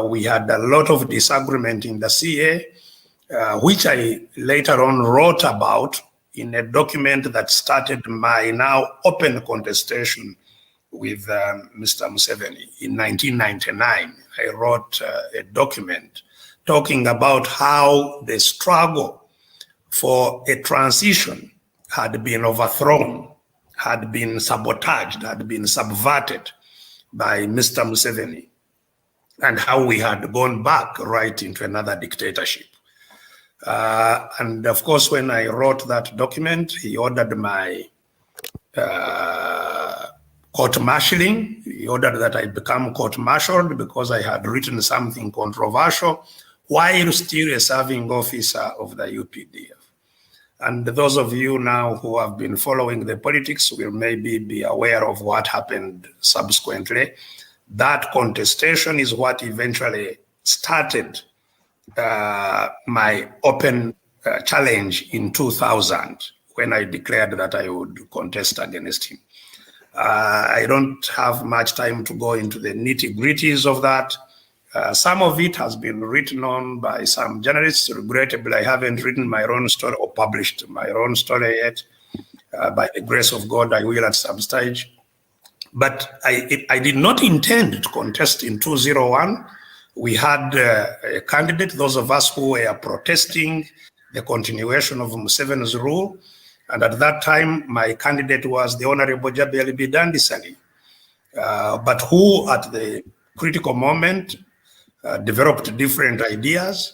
We had a lot of disagreement in the CA, which I later on wrote about in a document that started my now open contestation with Mr. Museveni in 1999. I wrote a document talking about how the struggle for a transition had been overthrown, had been sabotaged, had been subverted by Mr. Museveni, and how we had gone back right into another dictatorship. And of course, when I wrote that document, he ordered my court-martialing. He ordered that I become court-martialed because I had written something controversial while still a serving officer of the UPDF. And those of you now who have been following the politics will maybe be aware of what happened subsequently. That contestation is what eventually started my open challenge in 2000, when I declared that I would contest against him. I don't have much time to go into the nitty-gritties of that. Some of it has been written on by some journalists. Regrettably, I haven't written my own story or published my own story yet. By the grace of God, I will at some stage. But I did not intend to contest in 2001. We had a candidate, those of us who were protesting the continuation of Museveni's rule. And at that time, my candidate was the Honorable Jabeli Bidandisali, but who at the critical moment developed different ideas,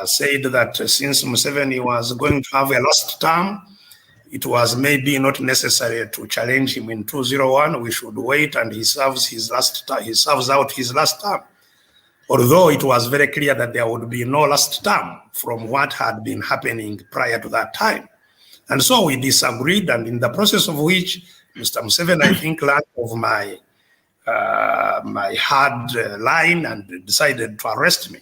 said that since Museveni was going to have a last term, it was maybe not necessary to challenge him in 2001. We should wait and he serves out his last term. Although it was very clear that there would be no last term from what had been happening prior to that time. And so we disagreed, and in the process of which Mr. Museveni, I think, learned of my hard line and decided to arrest me.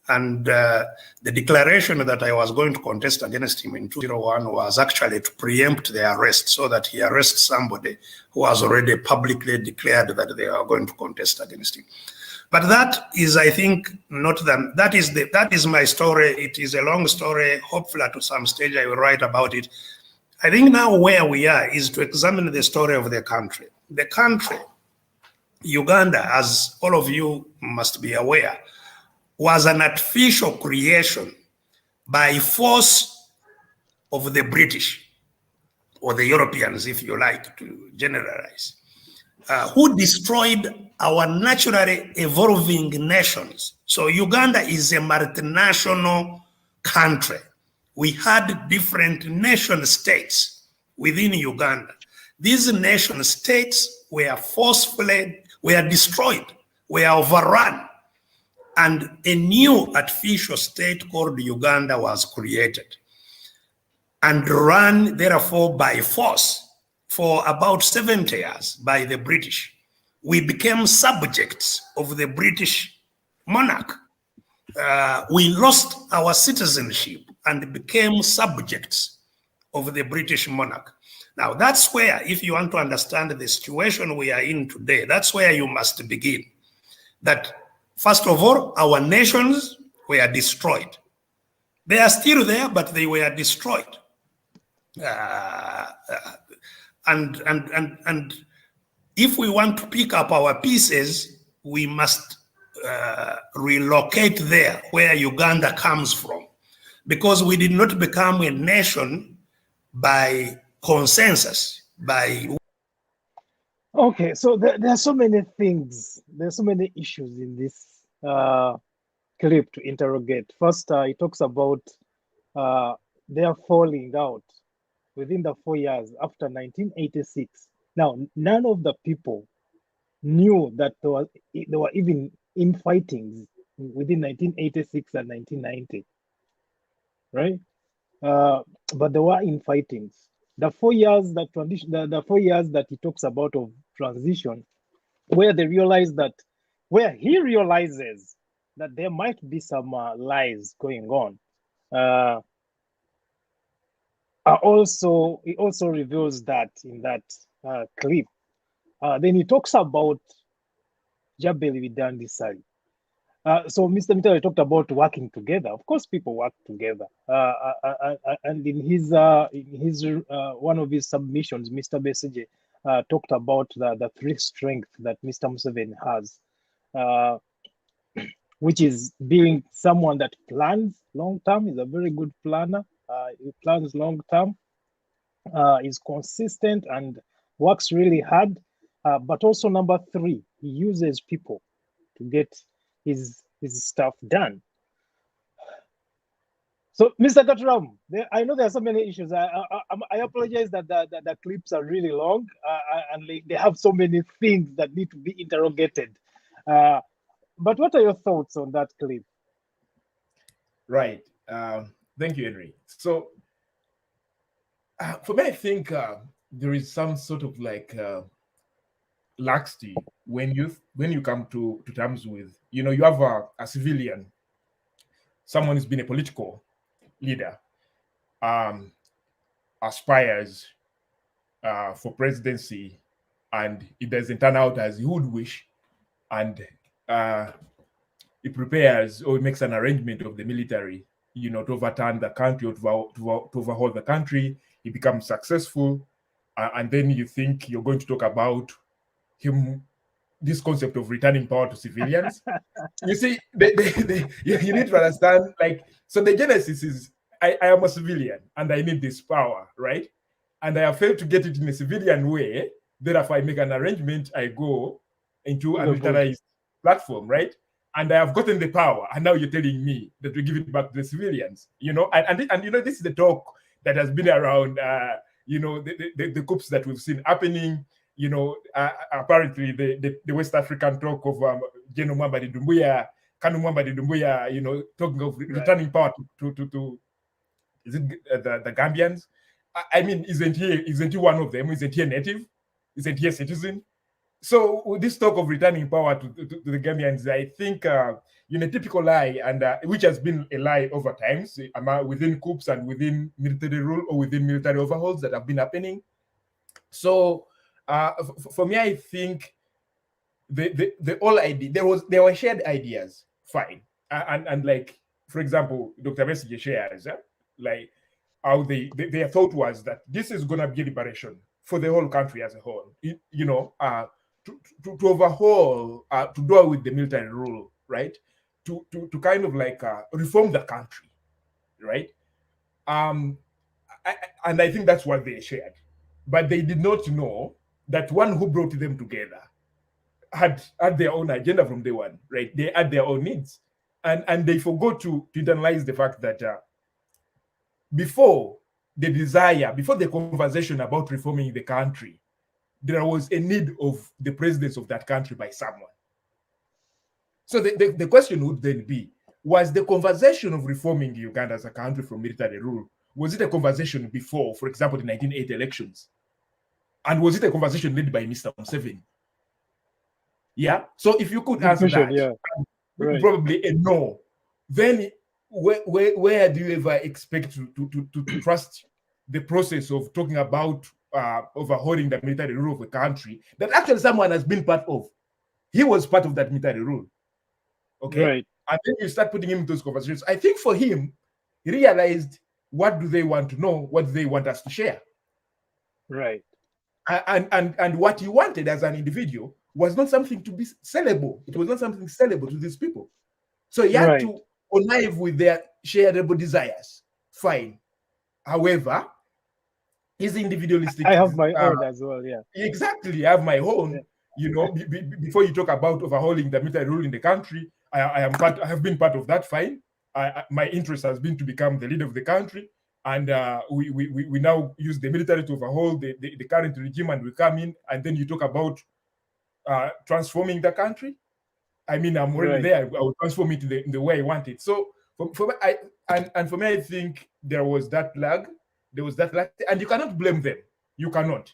And the declaration that I was going to contest against him in 2001 was actually to preempt the arrest, so that he arrests somebody who has already publicly declared that they are going to contest against him. But that is, I think, not that is my story. It is a long story. Hopefully at some stage I will write about it. I think now where we are is to examine the story of the country. The country, Uganda, as all of you must be aware, was an artificial creation by force of the British, or the Europeans, if you like to generalize, who destroyed our naturally evolving nations. So Uganda is a multinational country. We had different nation states within Uganda. These nation states were forcefully, were destroyed, were overrun, and a new artificial state called Uganda was created and run, therefore, by force for about 70 years by the British. We became subjects of the British monarch. We lost our citizenship and became subjects of the British monarch. Now, that's where, if you want to understand the situation we are in today, that's where you must begin. That, first of all, our nations were destroyed. They are still there, but they were destroyed. And if we want to pick up our pieces, we must relocate there where Uganda comes from, because we did not become a nation by consensus, by... Okay, so there are so many things, there are so many issues in this clip to interrogate. First, it talks about their falling out within the 4 years after 1986. Now, none of the people knew that there were even infightings within 1986 and 1990, right? But there were infightings. The 4 years that the 4 years that he talks about of transition, where they realize that, where he realizes that there might be some lies going on. He also reveals that in that clip. Then he talks about Jabeli Bidandisali. So Mr. Mitala talked about working together. Of course, people work together. And in his one of his submissions, Mr. Besigye talked about the three strengths that Mr. Museveni has. which is being someone that plans long term. Is a very good planner. He plans long term. Is consistent and works really hard. But also number 3, he uses people to get his stuff done. So, Mr. Katuramu, I know there are so many issues. I apologize that the clips are really long and they have so many things that need to be interrogated. But what are your thoughts on that clip? Right. Thank you, Henry. So, for me, I think there is some sort of like laxity when you come to terms with, you have a civilian, someone who's been a political leader, aspires for presidency, and it doesn't turn out as he would wish, and he prepares or makes an arrangement of the military, to overturn the country or to overhaul the country. He becomes successful, and then you think you're going to talk about this concept of returning power to civilians. You see, you need to understand, so the genesis is, I am a civilian and I need this power, right? And I have failed to get it in a civilian way. Therefore, I make an arrangement, I go into a militarized platform, right? And I have gotten the power, and now you're telling me that we give it back to the civilians, and this is the talk that has been around, the coups that we've seen happening. Apparently the West African talk of General Mwambadi Doumbouya, Kanu Mwambadi Doumbouya, talking of returning power to is it the Gambians? I mean, isn't he one of them? Isn't he a native? Isn't he a citizen? So with this talk of returning power to the Gambians, I think typical lie, and which has been a lie over times within coups and within military rule or within military overhauls that have been happening. So for me, I think the whole idea, there were shared ideas, fine, and like, for example, Dr. Besigye shares like how their thought was that this is going to be liberation for the whole country as a whole, to overhaul, to do with the military rule, right? To kind of like reform the country, right? And I think that's what they shared, but they did not know that one who brought them together had their own agenda from day one, right? They had their own needs, and they forgot to internalize the fact that before the conversation about reforming the country, there was a need of the presidency of that country by someone. So the question would then be, was the conversation of reforming Uganda as a country from military rule, was it a conversation before, for example, the 1980 elections? And was it a conversation led by Mr. Museveni? Yeah. So if you could answer that, probably a no, then where do you ever expect to trust the process of talking about overhauling the military rule of a country that actually someone has been part of? He was part of that military rule. Okay. Right. And then you start putting him in those conversations. I think for him, he realized, what do they want to know? What do they want us to share? Right. And what he wanted as an individual was not something to be sellable. It was not something sellable to these people. So he had to connive with their shareable desires. Fine. However, his individualistic. I have my own as well. Yeah. Exactly. I have my own. Yeah. Before you talk about overhauling the military rule in the country, I have been part of that. Fine. My interest has been to become the leader of the country. And we now use the military to overhaul the current regime, and we come in, and then you talk about transforming the country. I mean, I'm already there. I will transform it in the way I want it. So for me, I think there was that lag. There was that lag, and you cannot blame them. You cannot,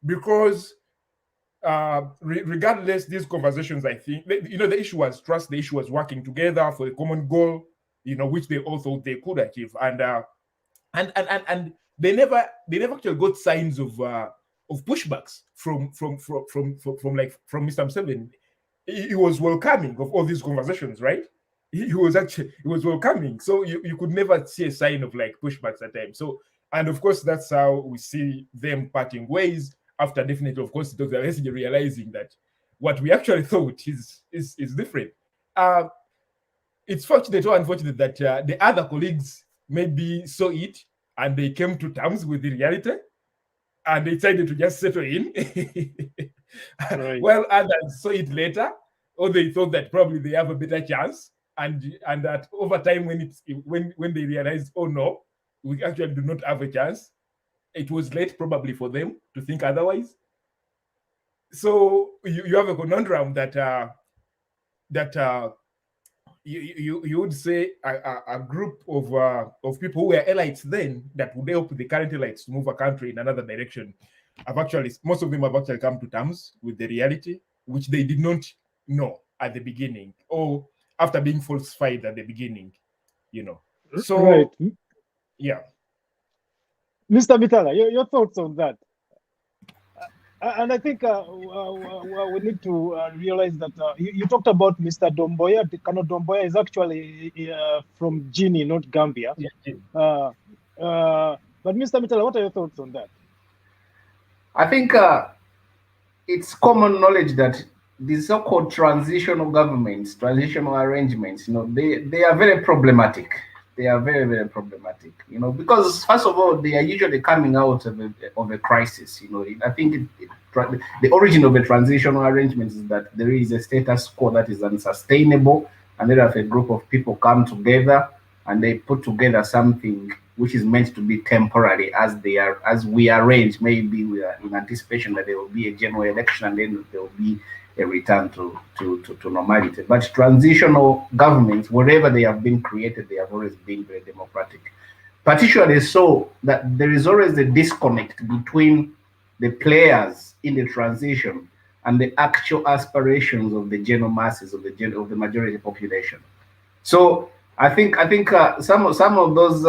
because regardless, these conversations, I think, the issue was trust. The issue was working together for a common goal, which they all thought they could achieve, and they never actually got signs of pushbacks from Mr. Museveni. He was welcoming of all these conversations, right? He was welcoming, so you could never see a sign of like pushbacks at times. So, and of course, that's how we see them parting ways after, definitely, of course, Dr. Besigye realizing that what we actually thought is different. it's fortunate or unfortunate that the other colleagues maybe saw it and they came to terms with the reality and they decided to just settle in. Right. While others saw it later, or they thought that probably they have a better chance, and that over time when they realized, oh no, we actually do not have a chance, it was late probably for them to think otherwise. So you have a conundrum that you would say a group of people who were elites then that would help the current elites to move a country in another direction most of them have actually come to terms with the reality, which they did not know at the beginning or after being falsified at the beginning, So, right. Yeah. Mr. Mitala, your thoughts on that? And I think we need to realize that you talked about Mr. Domboya. Colonel Domboya is actually from Guinea, not Gambia. Yeah. But Mr. Mitala, what are your thoughts on that? I think it's common knowledge that the so-called transitional governments, transitional arrangements, they are very problematic. They are very, very problematic, because first of all, they are usually coming out of a crisis. I think the origin of a transitional arrangement is that there is a status quo that is unsustainable, and then a group of people come together and they put together something which is meant to be temporary as we arrange. Maybe we are in anticipation that there will be a general election and then there will be a return to normality. But transitional governments, wherever they have been created, they have always been very democratic. Particularly so that there is always a disconnect between the players in the transition and the actual aspirations of the general masses of the majority population. So I think some of those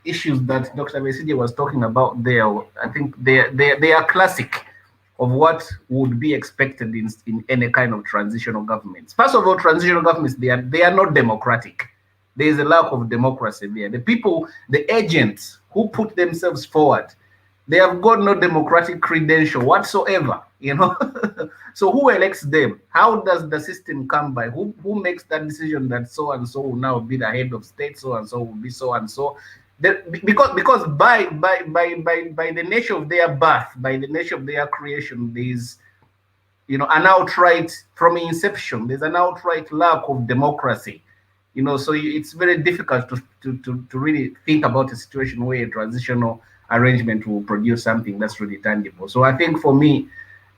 issues that Dr. Besigye was talking about there, I think they are classic of what would be expected in any kind of transitional governments. First of all, transitional governments, they are not democratic. There is a lack of democracy there. The people, the agents who put themselves forward, they have got no democratic credential whatsoever, So who elects them? How does the system come by? Who makes that decision that so and so will now be the head of state, so and so will be so and so? Because by the nature of their birth, by the nature of their creation, there's an outright, from inception, there's an outright lack of democracy. So it's very difficult to really think about a situation where a transitional arrangement will produce something that's really tangible. So I think for me,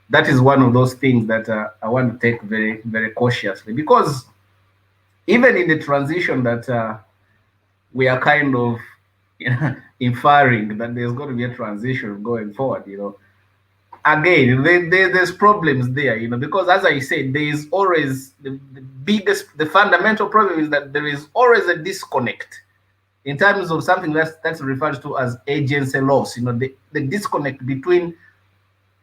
that is one of those things that I want to take very, very cautiously, because even in the transition that we are kind of inferring that there's going to be a transition going forward, again, there's problems there, because as I said, there is always the fundamental problem is that there is always a disconnect in terms of something that's referred to as agency loss. The disconnect between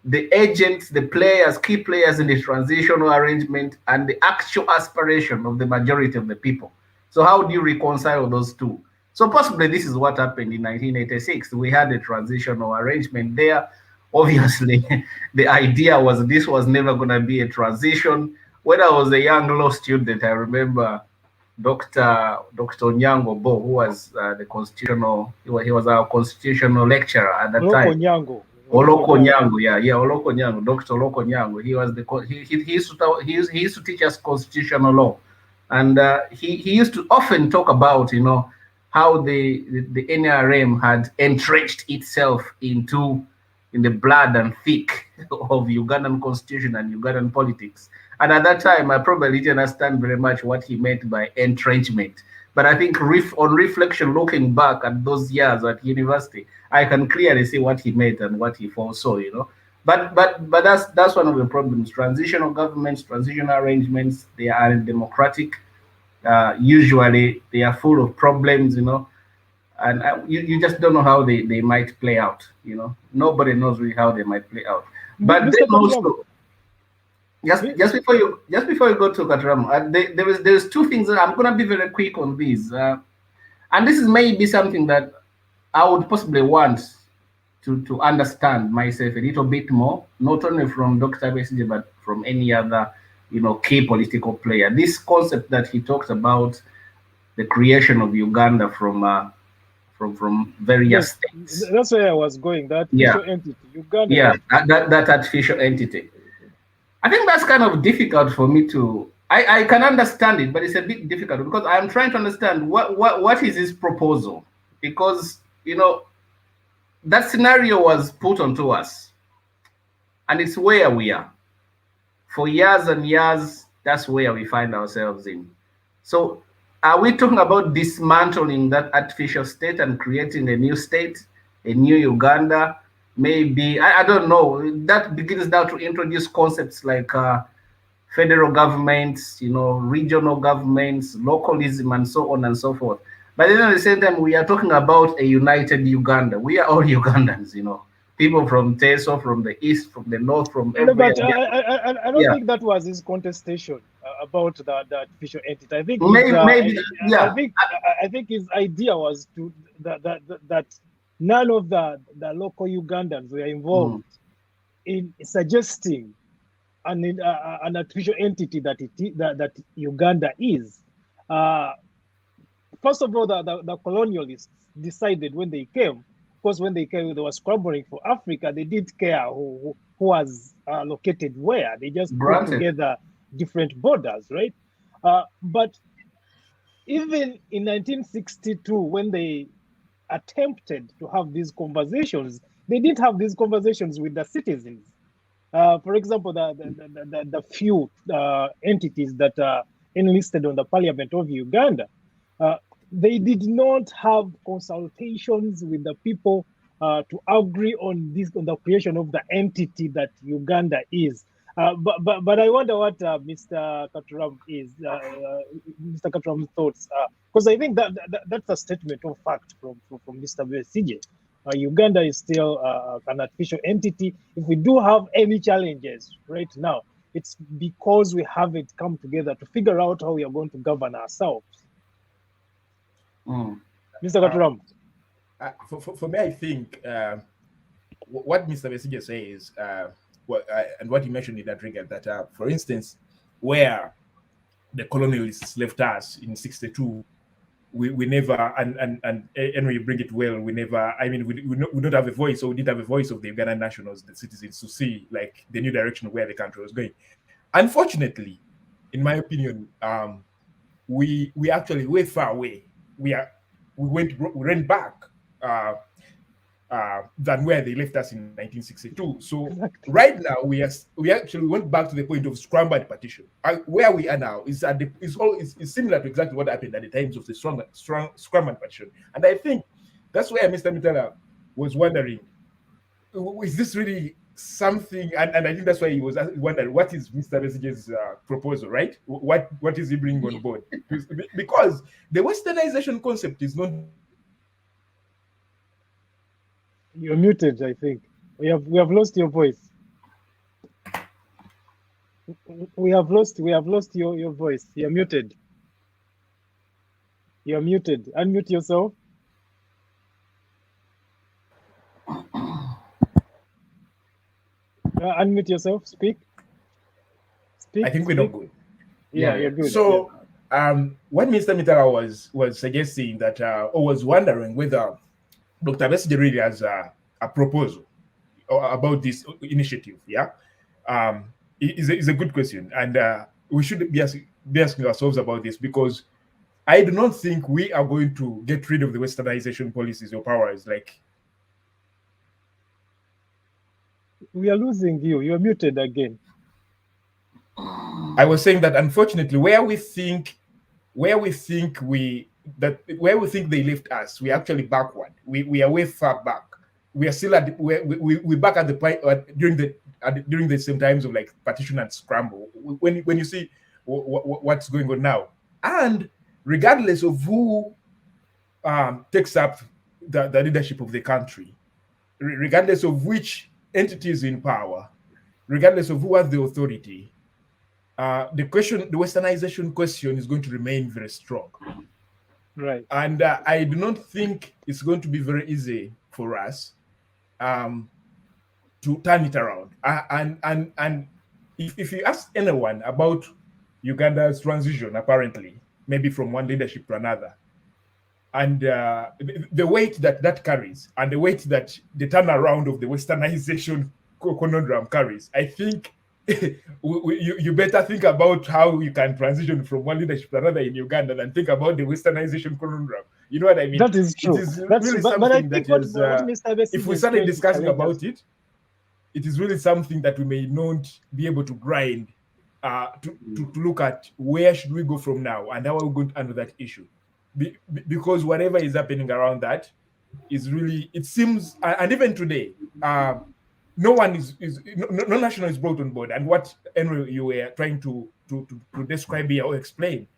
the agents, the players, key players in the transitional arrangement, and the actual aspiration of the majority of the people. So how do you reconcile those two? So possibly this is what happened in 1986. We had a transitional arrangement there. Obviously, the idea was this was never going to be a transition. When I was a young law student, I remember Dr. Nyango Bo, who was he was our constitutional lecturer at that time. Oloko Nyango, Oloko Nyango, Dr. Oloko Nyango. He was he used to teach us constitutional law, and he used to often talk about how the NRM had entrenched itself in the blood and thick of Ugandan constitution and Ugandan politics. And at that time, I probably didn't understand very much what he meant by entrenchment. But I think on reflection, looking back at those years at university, I can clearly see what he meant and what he foresaw, But that's one of the problems. Transitional governments, transitional arrangements, they are undemocratic. Usually they are full of problems, and you just don't know how they might play out, Nobody knows really how they might play out. But then also, just before you go to Katuramu, there's two things that I'm going to be very quick on these, and this is maybe something that I would possibly want to understand myself a little bit more, not only from Dr. Besigye, but from any other key political player. This concept that he talked about the creation of Uganda from various states. That's where I was going. That artificial entity, Uganda. Yeah, that artificial entity. I think that's kind of difficult for me to. I can understand it, but it's a bit difficult because I'm trying to understand what is his proposal, because that scenario was put onto us, and it's where we are. For years and years, that's where we find ourselves in. So are we talking about dismantling that artificial state and creating a new state, a new Uganda? Maybe, I don't know. That begins now to introduce concepts like federal governments, regional governments, localism, and so on and so forth. But then at the same time, we are talking about a united Uganda. We are all Ugandans, people from Teso, from the east, from the north, from everywhere. But I don't think that was his contestation about the artificial entity. I think I think his idea was to that none of the local Ugandans were involved in suggesting an artificial entity that Uganda is. First of all, the colonialists decided when they came. Of course, when they came, they were scrambling for Africa. They didn't care who was located where. They just put together different borders, right? But even in 1962, when they attempted to have these conversations, they didn't have these conversations with the citizens. For example, the few entities that are enlisted on the Parliament of Uganda, they did not have consultations with the people to agree on the creation of the entity that Uganda is. But I wonder what Mr. Katuramu Mr. Katuramu's thoughts are, because I think that's a statement of fact from Mr. Besigye. Uganda is still an artificial entity. If we do have any challenges right now, it's because we haven't come together to figure out how we are going to govern ourselves. Mr. Katuramu. For me, I think what Mr. Besigye says, and what he mentioned in that regard, that for instance, where the colonialists left us in '62, we never, and we bring it well, we never, we don't have a voice, or we didn't have a voice of the Ugandan nationals, the citizens, to see like the new direction of where the country was going. Unfortunately, in my opinion, we actually way far away. We ran back than where they left us in 1962. So right now we actually went back to the point of scrambled partition. Where we are now is similar to exactly what happened at the times of the scrambled partition. And I think that's where Mr. Mitala was wondering, is this really something? And I think that's why he was wondering, what is Mr. Besigye's proposal, right? What is he bringing on board? Because the westernization concept is not. You're muted, I think. We have lost your voice. We have lost your voice. You're muted. You're muted. Unmute yourself. Unmute yourself. Speak. I think we're not good. Yeah, you're good. So, what Mr. Mitala was suggesting that, or was wondering whether Dr. Besigye really has a proposal about this initiative. Yeah, is a good question, and we should be asking ourselves about this, because I do not think we are going to get rid of the westernization policies or powers. Like, we are losing you. You're muted again. I was saying that unfortunately, where we think they left us, we're actually backward. We are way far back. We are still at we're back at the point during the same times of like partition and scramble. When you see what's going on now, and regardless of who takes up the leadership of the country, regardless of which entity is in power, regardless of who has the authority, the westernization question is going to remain very strong. Right. And I do not think it's going to be very easy for us to turn it around. And if you ask anyone about Uganda's transition, apparently, maybe from one leadership to another. And the weight that carries, and the weight that the turnaround of the westernization conundrum carries, I think you better think about how you can transition from one leadership to another in Uganda than think about the westernization conundrum. You know what I mean? That is true. It is That's really but I something think that is, what Mr. Besigye if we is started trying to discussing challenge about us- it, it is really something that we may not be able to grind to look at where should we go from now and how are we going to handle that issue. Because whatever is happening around that is really, it seems, and even today, no one no national is brought on board. And what, Henry, you were trying to describe here or explain,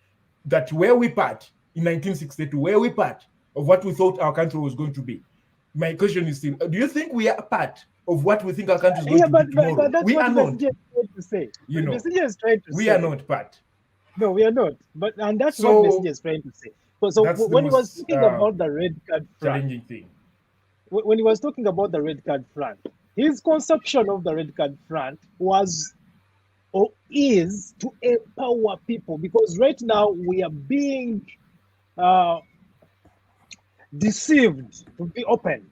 that where we part in 1962, where we part of what we thought our country was going to be. My question is still, do you think we are part of what we think our country is going to be tomorrow? But that's We what are not. Besigye is trying to say. You know, Besigye is trying to say. we are not part. No, we are not. And that's So, what Besigye is trying to say. So that's the when he was most, talking about the red card front, challenging thing. when he was talking about the red card front, his conception of the red card front was or is to empower people, because right now we are being deceived, to be open,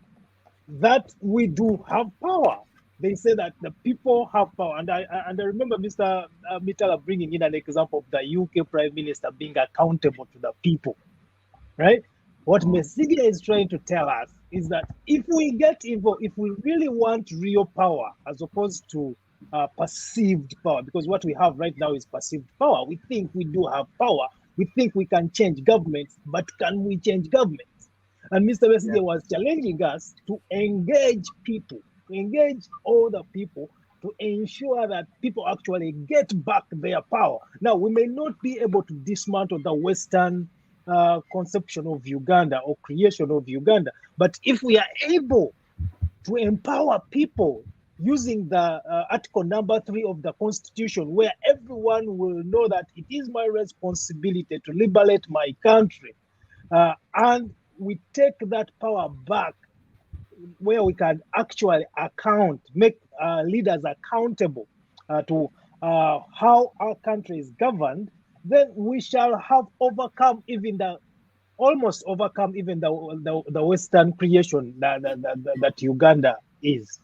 that we do have power. They say that the people have power, and I remember Mr. Mitala bringing in an example of the UK Prime Minister being accountable to the people, right? What Besigye is trying to tell us is that if we get involved, if we really want real power as opposed to perceived power, because what we have right now is perceived power. We think we do have power. We think we can change governments, but can we change governments? And Mr. Besigye was challenging us to engage people, to engage all the people, to ensure that people actually get back their power. Now, we may not be able to dismantle the Western conception of Uganda or creation of Uganda, but if we are able to empower people using the article number 3 of the Constitution, where everyone will know that it is my responsibility to liberate my country, and we take that power back, where we can actually make leaders accountable to how our country is governed, then we shall have almost overcome even the Western creation that Uganda is.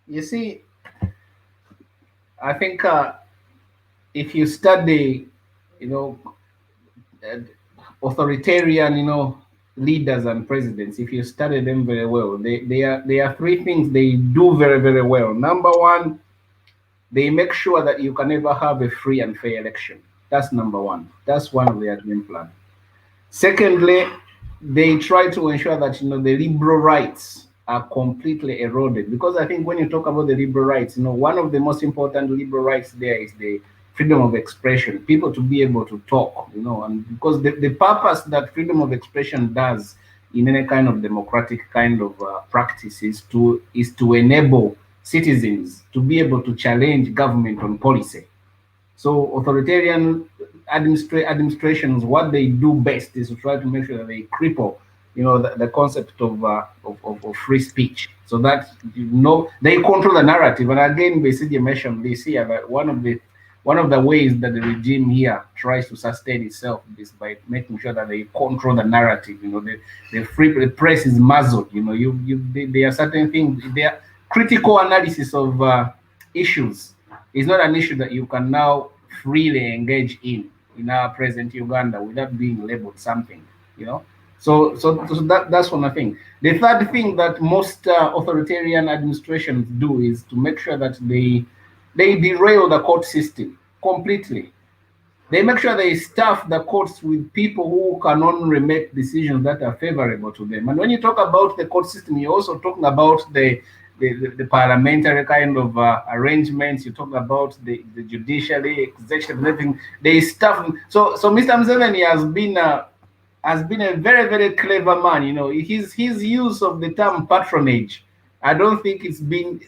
You see, I think if you study, authoritarian, leaders and presidents, if you study them very well, there are three things they do very, very well. Number one, they make sure that you can never have a free and fair election. That's number one. That's one of their game plan. Secondly, they try to ensure that the liberal rights are completely eroded, because I think when you talk about the liberal rights, one of the most important liberal rights there is the freedom of expression, people to be able to talk, and because the purpose that freedom of expression does in any kind of democratic kind of practice is to enable citizens to be able to challenge government on policy. So authoritarian administrations, what they do best is to try to make sure that they cripple the concept of free speech, so that they control the narrative. And again, Besigye mentioned this here, that one of the ways that the regime here tries to sustain itself is by making sure that they control the narrative. The press is muzzled. There are certain things. There critical analysis of issues is not an issue that you can now freely engage in our present Uganda without being labeled something. So that's one thing. The third thing that most authoritarian administrations do is to make sure that they derail the court system completely. They make sure they staff the courts with people who can only make decisions that are favorable to them. And when you talk about the court system, you're also talking about the parliamentary kind of arrangements. You talk about the judiciary, executive, everything. They staff. So Mr. Museveni has been a very, very clever man. His use of the term patronage, I don't think it's been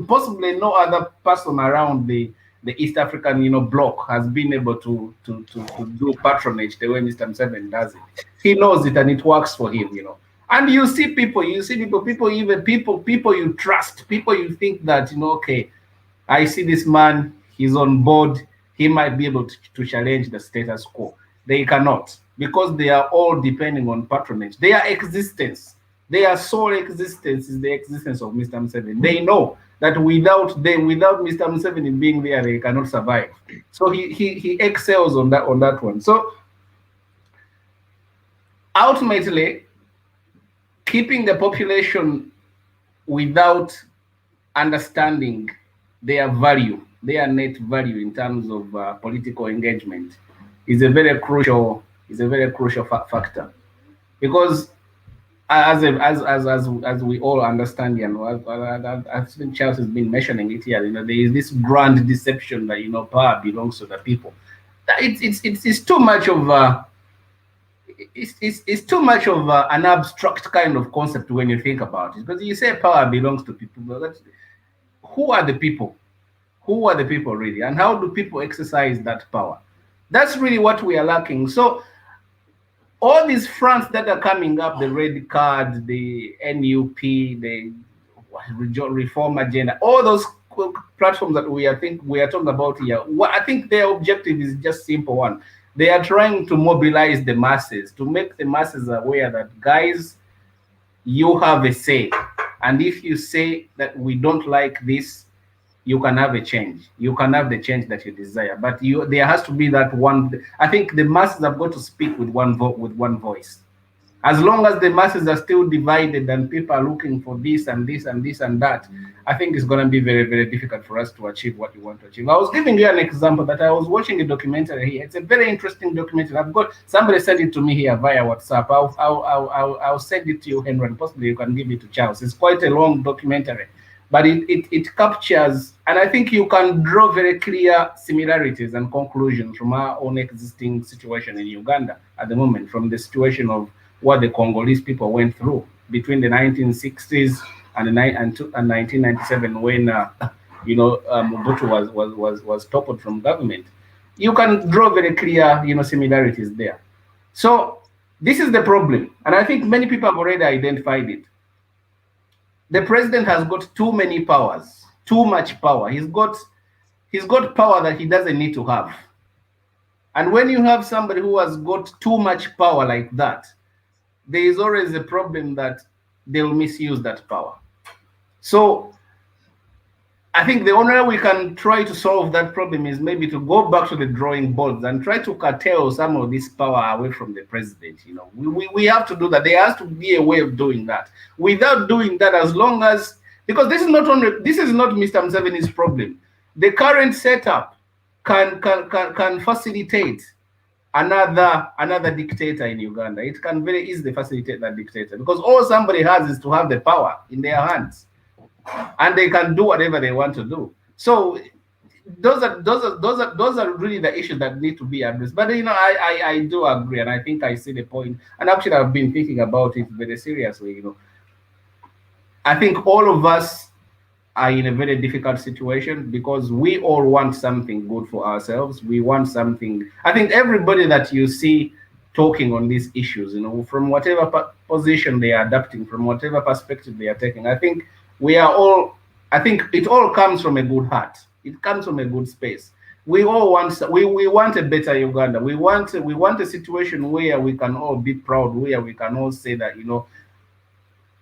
possibly no other person around the East African bloc has been able to do patronage the way Mr. Museveni does it. He knows it and it works for him. And you see people you trust, people you think that okay, I see this man, he's on board, he might be able to challenge the status quo. They cannot, because they are all depending on patronage. Their existence, their sole existence is the existence of Mr. Museveni. They know that without Mr. Museveni being there, they cannot survive. So he excels on that one. So ultimately, keeping the population without understanding their value, their net value in terms of political engagement, is a very crucial factor, because as we all understand, I think Charles has been mentioning it here. There is this grand deception that power belongs to the people. It's too much of it's too much of an abstract kind of concept when you think about it, because you say power belongs to people, but who are the people? Who are the people really, and how do people exercise that power? That's really what we are lacking. So all these fronts that are coming up, the red card, the NUP, the reform agenda, all those platforms that we are talking about here, I think their objective is just simple one. They are trying to mobilize the masses, to make the masses aware that, guys, you have a say. And if you say that we don't like this, you can have a change. You can have the change that you desire. But there has to be that one. I think the masses have got to speak with one voice. As long as the masses are still divided and people are looking for this and this and this and that, I think it's going to be very, very difficult for us to achieve what we want to achieve. I was giving you an example that I was watching a documentary here. It's a very interesting documentary. I've got somebody sent it to me here via WhatsApp. I'll send it to you, Henry, and possibly you can give it to Charles. It's quite a long documentary, but it captures, and I think you can draw very clear similarities and conclusions from our own existing situation in Uganda at the moment, from the situation of what the Congolese people went through between the 1960s and 1997, when Mobutu was toppled from government. You can draw very clear similarities there. So this is the problem, and I think many people have already identified it. The president has got too many powers, too much power. He's got power that he doesn't need to have. And when you have somebody who has got too much power like that, there is always a problem that they'll misuse that power. So I think the only way we can try to solve that problem is maybe to go back to the drawing boards and try to curtail some of this power away from the president. We have to do that. There has to be a way of doing that. Without doing that, as long as, because this is not Mr. Museveni's problem. The current setup can facilitate another dictator in Uganda. It can very easily facilitate that dictator, because all somebody has is to have the power in their hands, and they can do whatever they want to do. So those are really the issues that need to be addressed. But I do agree, and I think I see the point. And actually, I've been thinking about it very seriously. I think all of us are in a very difficult situation, because we all want something good for ourselves. We want something. I think everybody that you see talking on these issues, from whatever position they are adapting, from whatever perspective they are taking, I think it all comes from a good heart. It comes from a good space. We all want we want a better Uganda. We want a situation where we can all be proud, where we can all say that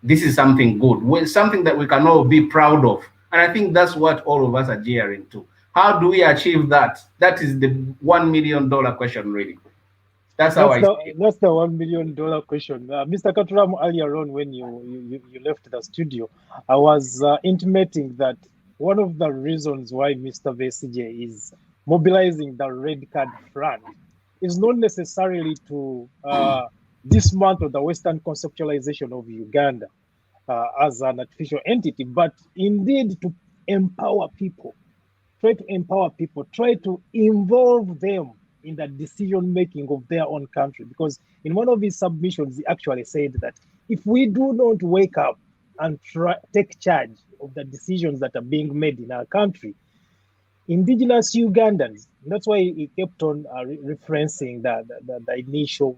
this is something good, something that we can all be proud of. And I think that's what all of us are gearing to. How do we achieve that? That is the $1 million question, really. That's the $1 million question. Mr. Katuramu, earlier on when you left the studio, I was intimating that one of the reasons why Mr. Besigye is mobilizing the red card front is not necessarily to dismantle the Western conceptualization of Uganda as an artificial entity, but indeed to empower people, try to involve them in the decision making of their own country. Because in one of his submissions, he actually said that if we do not wake up and take charge of the decisions that are being made in our country, indigenous Ugandans, that's why he kept on referencing the initial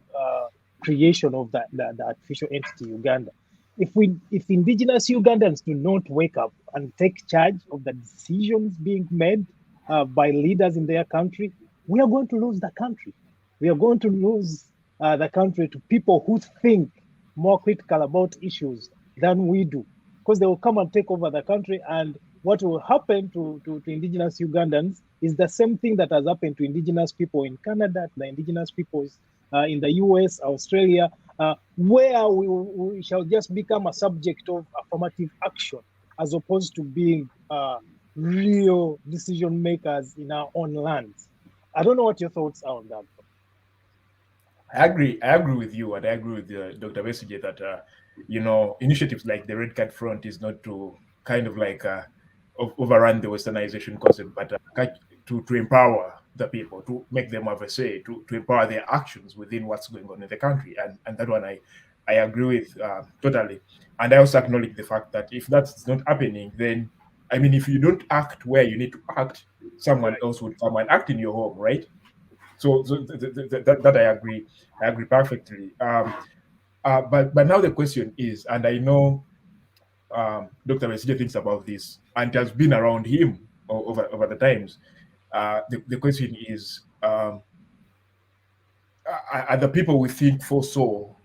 creation of the artificial entity Uganda. If indigenous Ugandans do not wake up and take charge of the decisions being made by leaders in their country, we are going to lose the country. We are going to lose the country to people who think more critical about issues than we do, because they will come and take over the country. And what will happen to indigenous Ugandans is the same thing that has happened to indigenous people in Canada, to the indigenous peoples in the US, Australia, where we shall just become a subject of affirmative action as opposed to being real decision makers in our own lands. I don't know what your thoughts are on that. I agree with you, and I agree with Dr. Besigye that initiatives like the Red Card Front is not to kind of like overrun the westernization concept, but to empower the people, to make them have a say, to empower their actions within what's going on in the country. And that one I agree with totally. And I also acknowledge the fact that if that's not happening, then I mean, if you don't act where you need to act, someone else would come and act in your home, right? So that I agree perfectly. But now the question is, and I know Dr. Besigye thinks about this, and it has been around him over the times. The question is, are the people we think foresaw,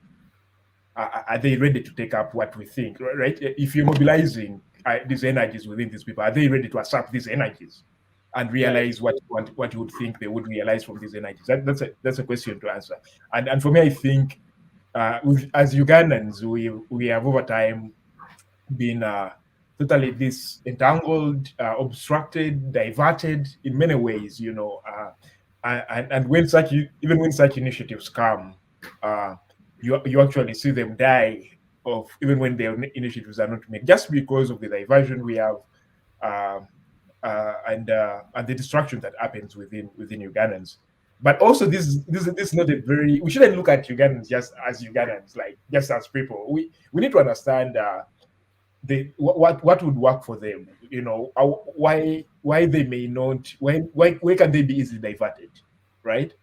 are they ready to take up what we think, right? If you're mobilizing these energies within these people, are they ready to accept these energies and realize what you would think they would realize from these energies? That's a question to answer. And for me, I think as Ugandans, we have over time been totally entangled, obstructed, diverted in many ways, and when such initiatives come, you actually see them die of, even when their initiatives are not made, just because of the diversion we have and the destruction that happens within Ugandans. But also, this is not a very, we shouldn't look at Ugandans just as Ugandans, like just as people. We need to understand what would work for them, why they may not, why can they be easily diverted, right?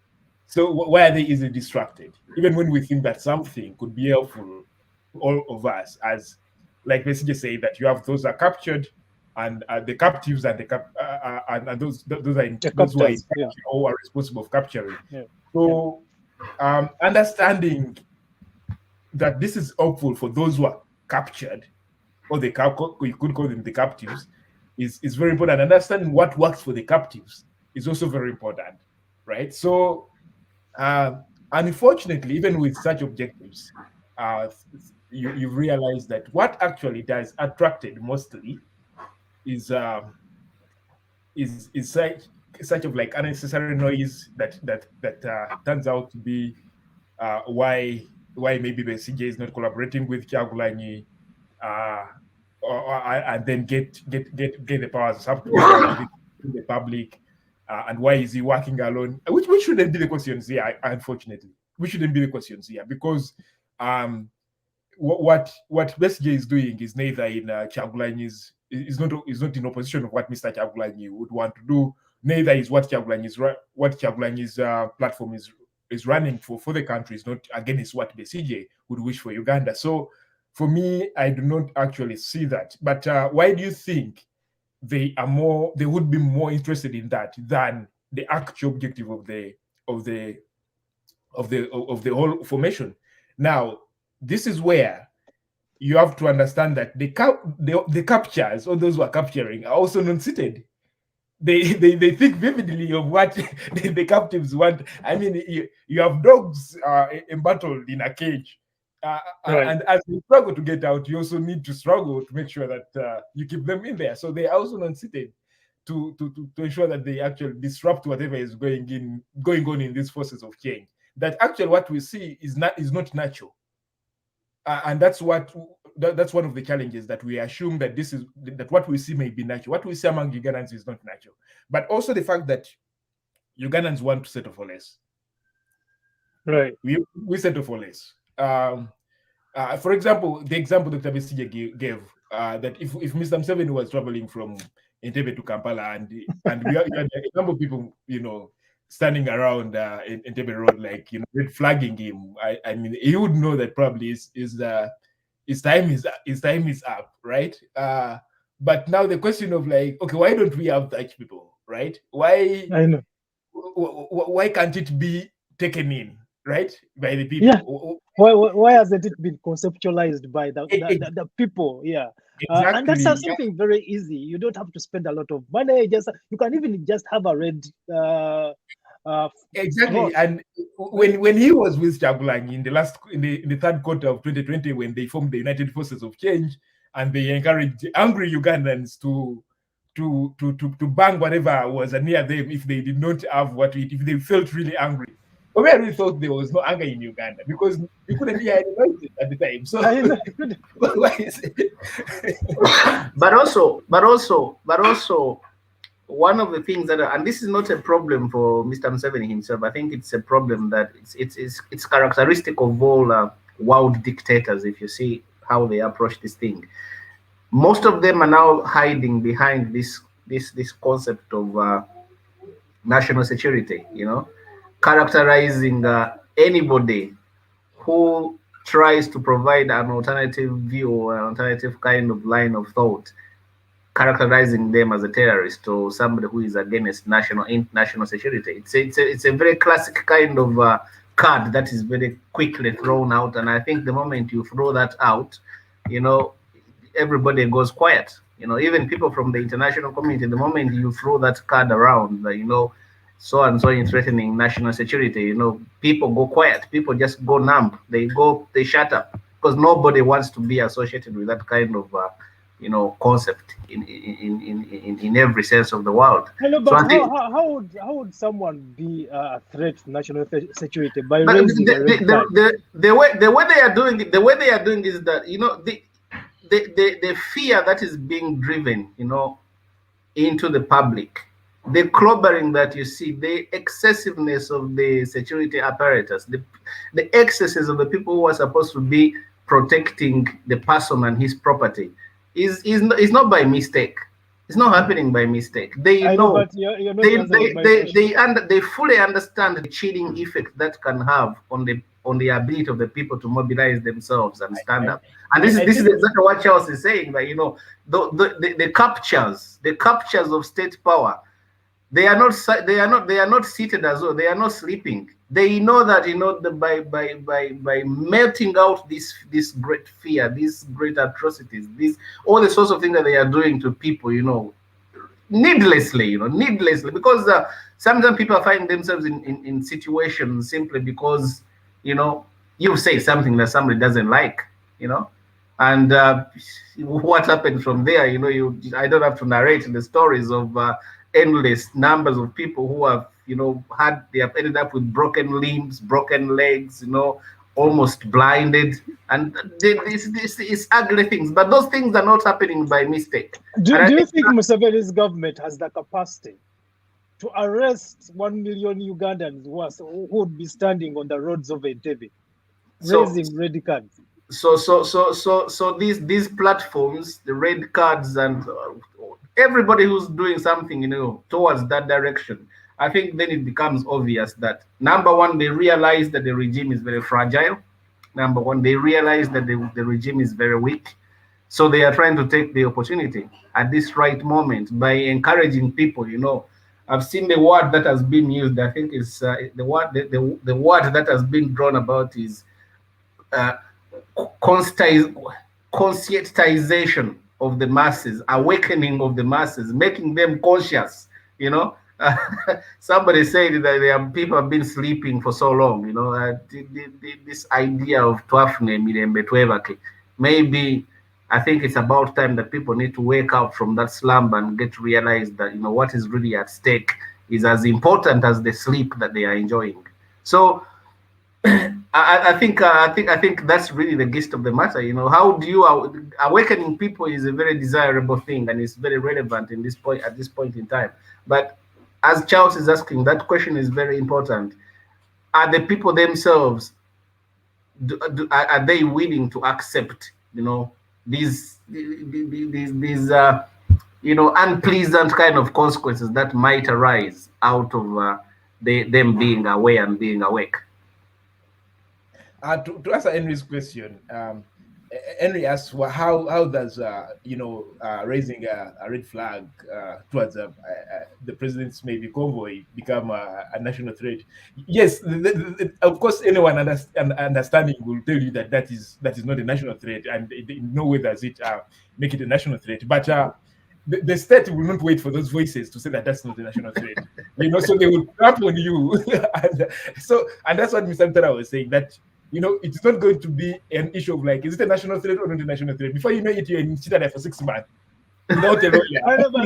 So why are they easily distracted? Even when we think that something could be helpful to all of us, as like Besigye say, that you have those are captured, and the captives and and those are those who are all are responsible for capturing. Yeah. So understanding that this is helpful for those who are captured, or you could call them the captives, is very important. Understanding what works for the captives is also very important, right? So unfortunately, even with such objectives, you realize that what actually does attracted mostly is such of like unnecessary noise that turns out to be why maybe Besigye is not collaborating with Kyagulanyi, and then get the powers up to the public, and why is he working alone? Which shouldn't be the questions here. Unfortunately, we shouldn't be the questions here, because what Besigye is doing is neither in Kyagulanyi's, is not in opposition of what Mr. Kyagulanyi would want to do. Neither is what Kyagulanyi's platform is running for the country is not against what Besigye would wish for Uganda. So for me, I do not actually see that. But why do you think they would be more interested in that than the actual objective of the whole formation? Now, this is where you have to understand that the captures, or those who are capturing, are also non-seated. They think vividly of what the captives want. I mean, you have dogs embattled in a cage, right. And as you struggle to get out, you also need to struggle to make sure that you keep them in there. So they are also non-seated to ensure that they actually disrupt whatever is going on in these forces of change. That actually what we see is not natural. And that's one of the challenges, that we assume that that what we see may be natural. What we see among Ugandans is not natural. But also the fact that Ugandans want to settle for less. Right. We settle for less. For example, the example Dr. Besigye gave, that if Mr. Museveni was traveling from Entebbe to Kampala, and we had a number of people, standing around in Entebbe Road, like, red flagging him, I mean, he would know that probably his time is up, right? But now the question of, like, okay, why don't we have such people? right? Why? I know. Why can't it be taken in, right, by the people? Yeah. Why hasn't it been conceptualized by the people? Yeah. Exactly. And that's something very easy. You don't have to spend a lot of money. You can even just have a red. Exactly. throat. And when he was with Chagulanyi in the third quarter of 2020, when they formed the United Forces of Change, and they encouraged angry Ugandans to bang whatever was near them if they did not have if they felt really angry. But we really thought there was no anger in Uganda because you couldn't hear any noises at the time. So why is it? but also, one of the things that, and this is not a problem for Mr. Museveni himself. I think it's a problem that it's characteristic of all world dictators. If you see how they approach this thing, most of them are now hiding behind this concept of national security. Characterizing anybody who tries to provide an alternative view or an alternative kind of line of thought, characterizing them as a terrorist or somebody who is against national security. It's a very classic kind of card that is very quickly thrown out, and I think the moment you throw that out, everybody goes quiet. Even people from the international community, the moment you throw that card around, so and so in threatening national security, people go quiet. People just go numb. They shut up because nobody wants to be associated with that kind of concept in every sense of the world. Hello, but how would someone be a threat to national security by raising the way they are doing it? The way they are doing is that the fear that is being driven into the public, the clobbering that you see, the excessiveness of the security apparatus, the excesses of the people who are supposed to be protecting the person and his property is not by mistake. It's not happening by mistake. They know, but you're not they fully understand the chilling effect that can have on the ability of the people to mobilize themselves and stand up. And this is exactly what Charles is saying, that the captures of state power, they are not seated as though they are not sleeping. They know that by melting out this great fear, these great atrocities, all the sorts of things that they are doing to people, needlessly, because sometimes people find themselves in situations simply because you say something that somebody doesn't like, and what happened from there, I don't have to narrate the stories of endless numbers of people who have they have ended up with broken limbs, broken legs, almost blinded, and this is ugly things. But those things are not happening by mistake. Do you think Museveni's government has the capacity to arrest 1 million Ugandans who would be standing on the roads of Entebbe, raising red cards? So these platforms, the red cards, and everybody who's doing something towards that direction, I think then it becomes obvious that, number one, they realize that the regime is very fragile. Number one, they realize that the regime is very weak. So they are trying to take the opportunity at this right moment by encouraging people. I've seen the word that has been used. I think it's the word that has been drawn about is conscientization of the masses, awakening of the masses, making them conscious. Somebody said that people have been sleeping for so long. This idea of Twafne Mirembe Twebake, maybe I think it's about time that people need to wake up from that slumber and get to realize that what is really at stake is as important as the sleep that they are enjoying. So I think that's really the gist of the matter. How do you awakening people is a very desirable thing, and it's very relevant at this point in time. But as Charles is asking, that question is very important. Are the people themselves, are they willing to accept these unpleasant kind of consequences that might arise out of them being aware and being awake? To answer Henry's question, Henry asks, how does raising a red flag towards the president's maybe convoy become a national threat. Yes, of course, anyone understanding will tell you that that is not a national threat, and in no way does it make it a national threat. But the state will not wait for those voices to say that that's not a national threat. So they will tap on you, and that's what Mr. Mitala was saying, that it's not going to be an issue of like, is it a national threat or not a national threat? Before you know it, you're in Chitale for 6 months. Without a lawyer.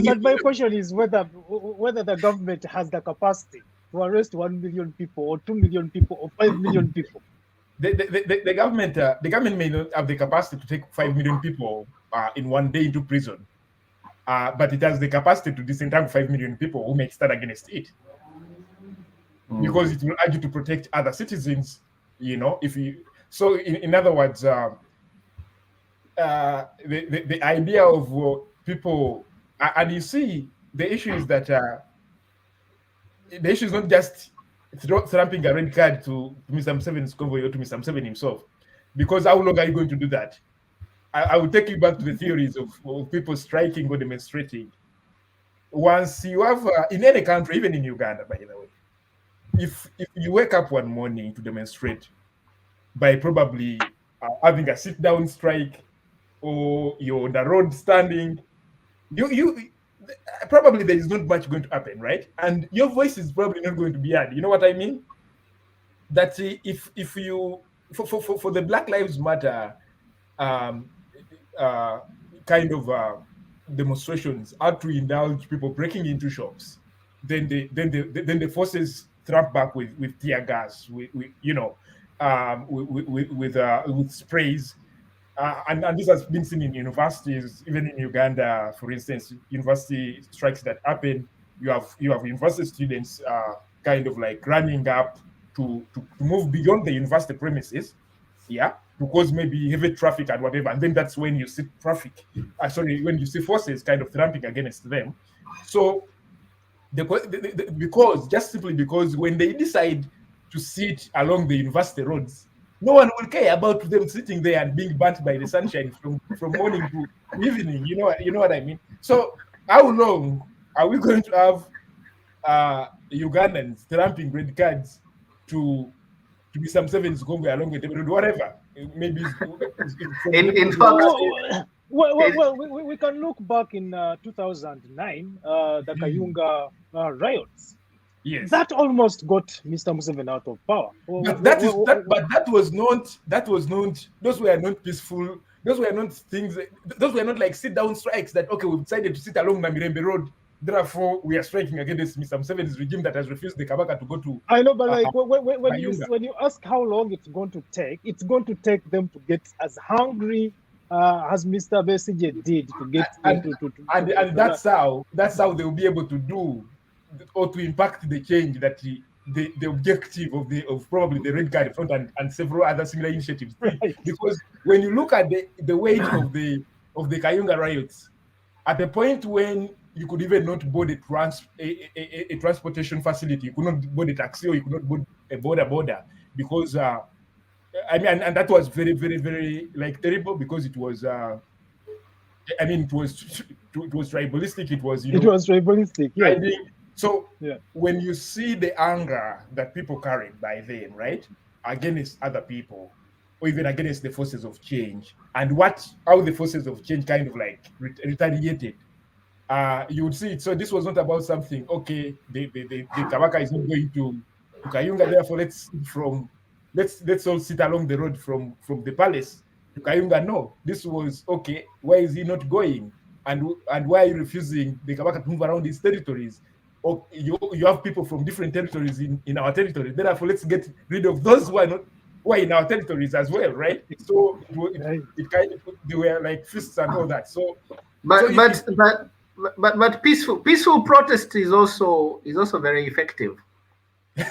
But my question is whether the government has the capacity to arrest 1 million people or 2 million people or 5 million people. The government may not have the capacity to take 5 million people in one day into prison, but it has the capacity to disentangle 5 million people who may stand against it, because it will urge you to protect other citizens. So in other words, the idea of people, and you see, the issue is that the issue is not just slapping a red card to Mr. Museveni's convoy or to Mr. Museveni himself, because how long are you going to do that? I will take you back to the theories of people striking or demonstrating. Once you have, in any country, even in Uganda, by the way, if you wake up one morning to demonstrate by probably having a sit-down strike, or you're on the road standing, you probably there is not much going to happen, right? And your voice is probably not going to be heard. You know what I mean? That if you for the Black Lives Matter kind of demonstrations are to indulge people breaking into shops, then the forces tramp back with tear gas, with sprays. And this has been seen in universities, even in Uganda, for instance, university strikes that happen. You have university students kind of like running up to move beyond the university premises, to cause maybe heavy traffic and whatever. And then that's when you see when you see forces kind of tramping against them. So simply because when they decide to sit along the university roads, no one will care about them sitting there and being burnt by the sunshine from morning to evening. You know what I mean? So how long are we going to have Ugandans tramping red cards to be some sevens going along with the road, whatever? Maybe in fact, we can look back in 2009, the Kayunga riots. Yes, that almost got Mr. Museveni out of power. But that was not. Those were not peaceful. Those were not things. Those were not like sit-down strikes. That we've decided to sit along Namirembe Road. Therefore, we are striking against Mr. Museveni's regime that has refused the Kabaka to go to. I know, but like when you ask how long it's going to take them to get as hungry as Mr. Besigye did to get and that's how they will be able to do or to impact the change that the objective of probably the Red Card Front and several other similar initiatives. Right. Because when you look at the weight of the Kayunga riots, at the point when you could even not board a transportation facility, you could not board a taxi, or you could not board a border, because and that was very, very, very like terrible, because it was it was tribalistic. It was it was tribalistic. Yeah. So when you see the anger that people carried by then, right, against other people, or even against the forces of change, and how the forces of change kind of like retaliated, you would see it. So this was not about something. Okay, the Kabaka is not going to Kayunga, therefore let's all sit along the road from the palace to Kayunga. No, this was okay. Why is he not going? And why are you refusing the Kabaka to move around his territories? Or you have people from different territories in our territory. Therefore, let's get rid of those who are in our territories as well, right? So it kind of, they were like fists and all that. So, but peaceful protest is also very effective.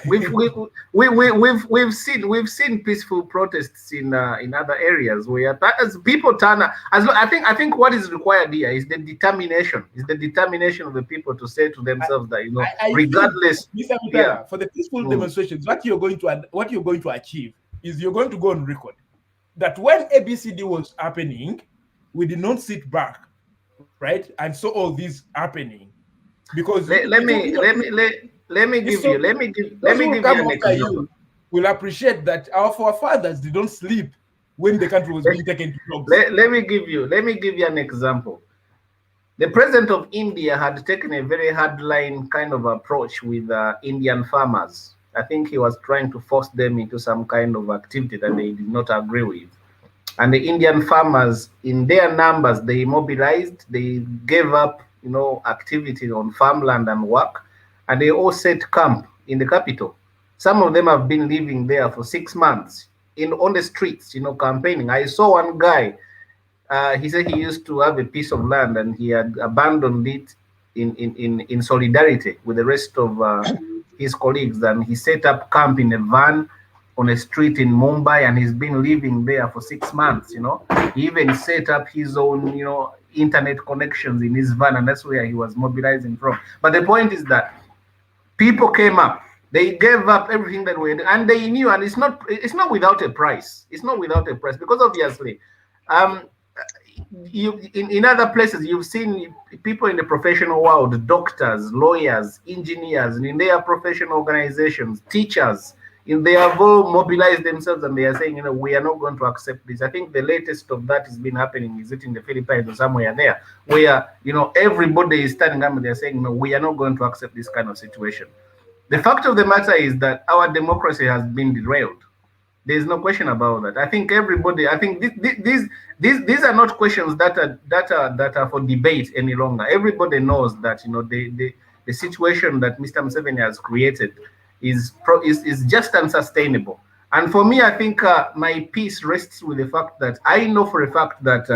We've seen peaceful protests in other areas where as people turn. I think what is required here is the determination. Of the people to say to themselves that regardless. For the peaceful demonstrations, what you're going to achieve is you're going to go on record that when ABCD was happening, we did not sit back, right, and saw all this happening. Because let me give you an example. Will appreciate that our forefathers they don't sleep when the country was being taken to dogs. Let me give you an example. The president of India had taken a very hardline kind of approach with Indian farmers. I think he was trying to force them into some kind of activity that they did not agree with. And the Indian farmers, in their numbers, they mobilized, they gave up, activity on farmland and work, and they all set camp in the capital. Some of them have been living there for 6 months on the streets, campaigning. I saw one guy, he said he used to have a piece of land and he had abandoned it in solidarity with the rest of his colleagues, and he set up camp in a van on a street in Mumbai, and he's been living there for 6 months. He even set up his own internet connections in his van, and that's where he was mobilizing from. But the point is that people came up, they gave up everything that we had, and they knew, and it's not without a price. It's not without a price, because obviously in other places you've seen people in the professional world, doctors, lawyers, engineers, and in their professional organizations, teachers, they have all mobilized themselves and they are saying, we are not going to accept this. I think the latest of that has been happening, is it in the Philippines or somewhere there, where everybody is standing up and they're saying, no, we are not going to accept this kind of situation. The fact of the matter is that our democracy has been derailed. There's no question about that. I think everybody, these are not questions that are for debate any longer. Everybody knows that the situation that Mr. Museveni has created is just unsustainable. And for me, I think my peace rests with the fact that I know for a fact that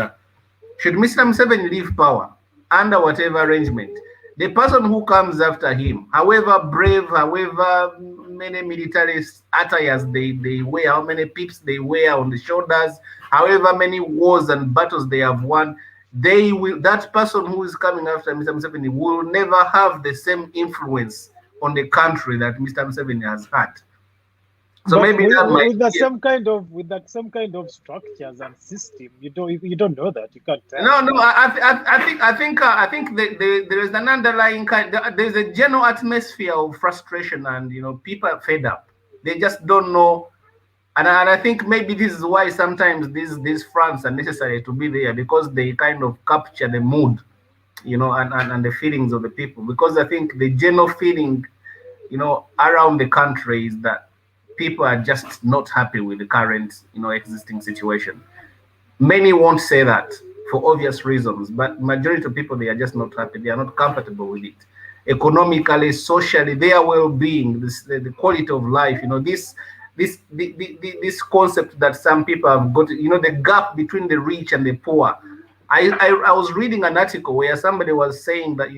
should Mr. Museveni leave power under whatever arrangement, the person who comes after him, however brave, however many military attires they wear, how many pips they wear on the shoulders, however many wars and battles they have won, that person who is coming after Mr. Museveni will never have the same influence on the country that Mr. Museveni has had. So but maybe that might with that same kind of structures and system, you don't know that. You can't tell. No. I think there is an underlying there's a general atmosphere of frustration, and people are fed up. They just don't know, and I think maybe this is why sometimes these fronts are necessary to be there, because they kind of capture the mood, and the feelings of the people. Because I think the general feeling, around the country is that people are just not happy with the current, existing situation. Many won't say that for obvious reasons, but majority of people, they are just not happy. They are not comfortable with it. Economically, socially, their well-being, the quality of life, this concept that some people have got, the gap between the rich and the poor. I was reading an article where somebody was saying that,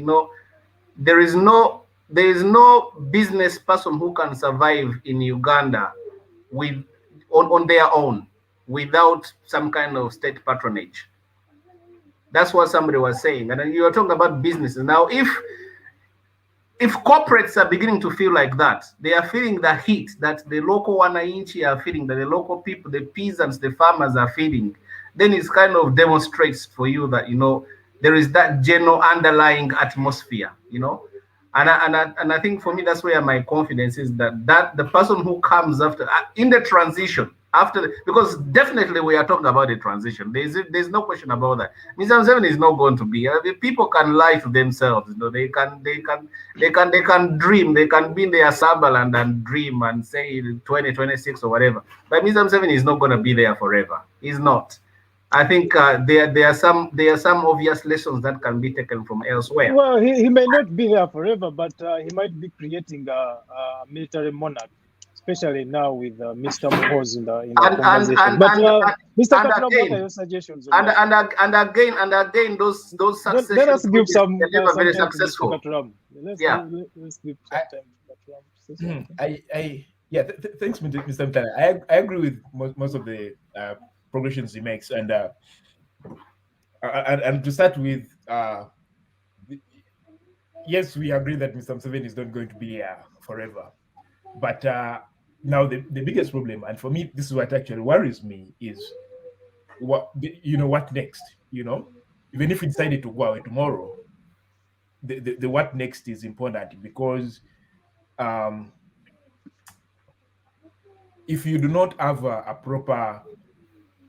there is no business person who can survive in Uganda on their own without some kind of state patronage. That's what somebody was saying. And you are talking about businesses. Now, if corporates are beginning to feel like that, they are feeling the heat that the local wananchi are feeling, that the local people, the peasants, the farmers are feeling, then it kind of demonstrates for you that, there is that general underlying atmosphere, And I think for me, that's where my confidence is, that the person who comes after, in the transition, because definitely we are talking about a transition. There's no question about that. Mr. Museveni is not going to be. People can lie to themselves. They can dream. They can be in their Sambaland and dream and say 2026 or whatever. But Mr. Museveni is not going to be there forever. He's not. I think there are some obvious lessons that can be taken from elsewhere. Well, he may not be there forever, but he might be creating a military monarch, especially now with Mr. Muhoozi in the conversation. But Mr. Katuramu, what are your suggestions? And again, those successions. Let us give some. Never very successful. Let's give some time. Thanks, Mr. Mitala. I agree with most of the progressions he makes, and to start with, yes, we agree that Mr. Museveni is not going to be here forever, but now the biggest problem, and for me this is what actually worries me, is what next. Even if we decided to go away tomorrow, the what next is important, because if you do not have a proper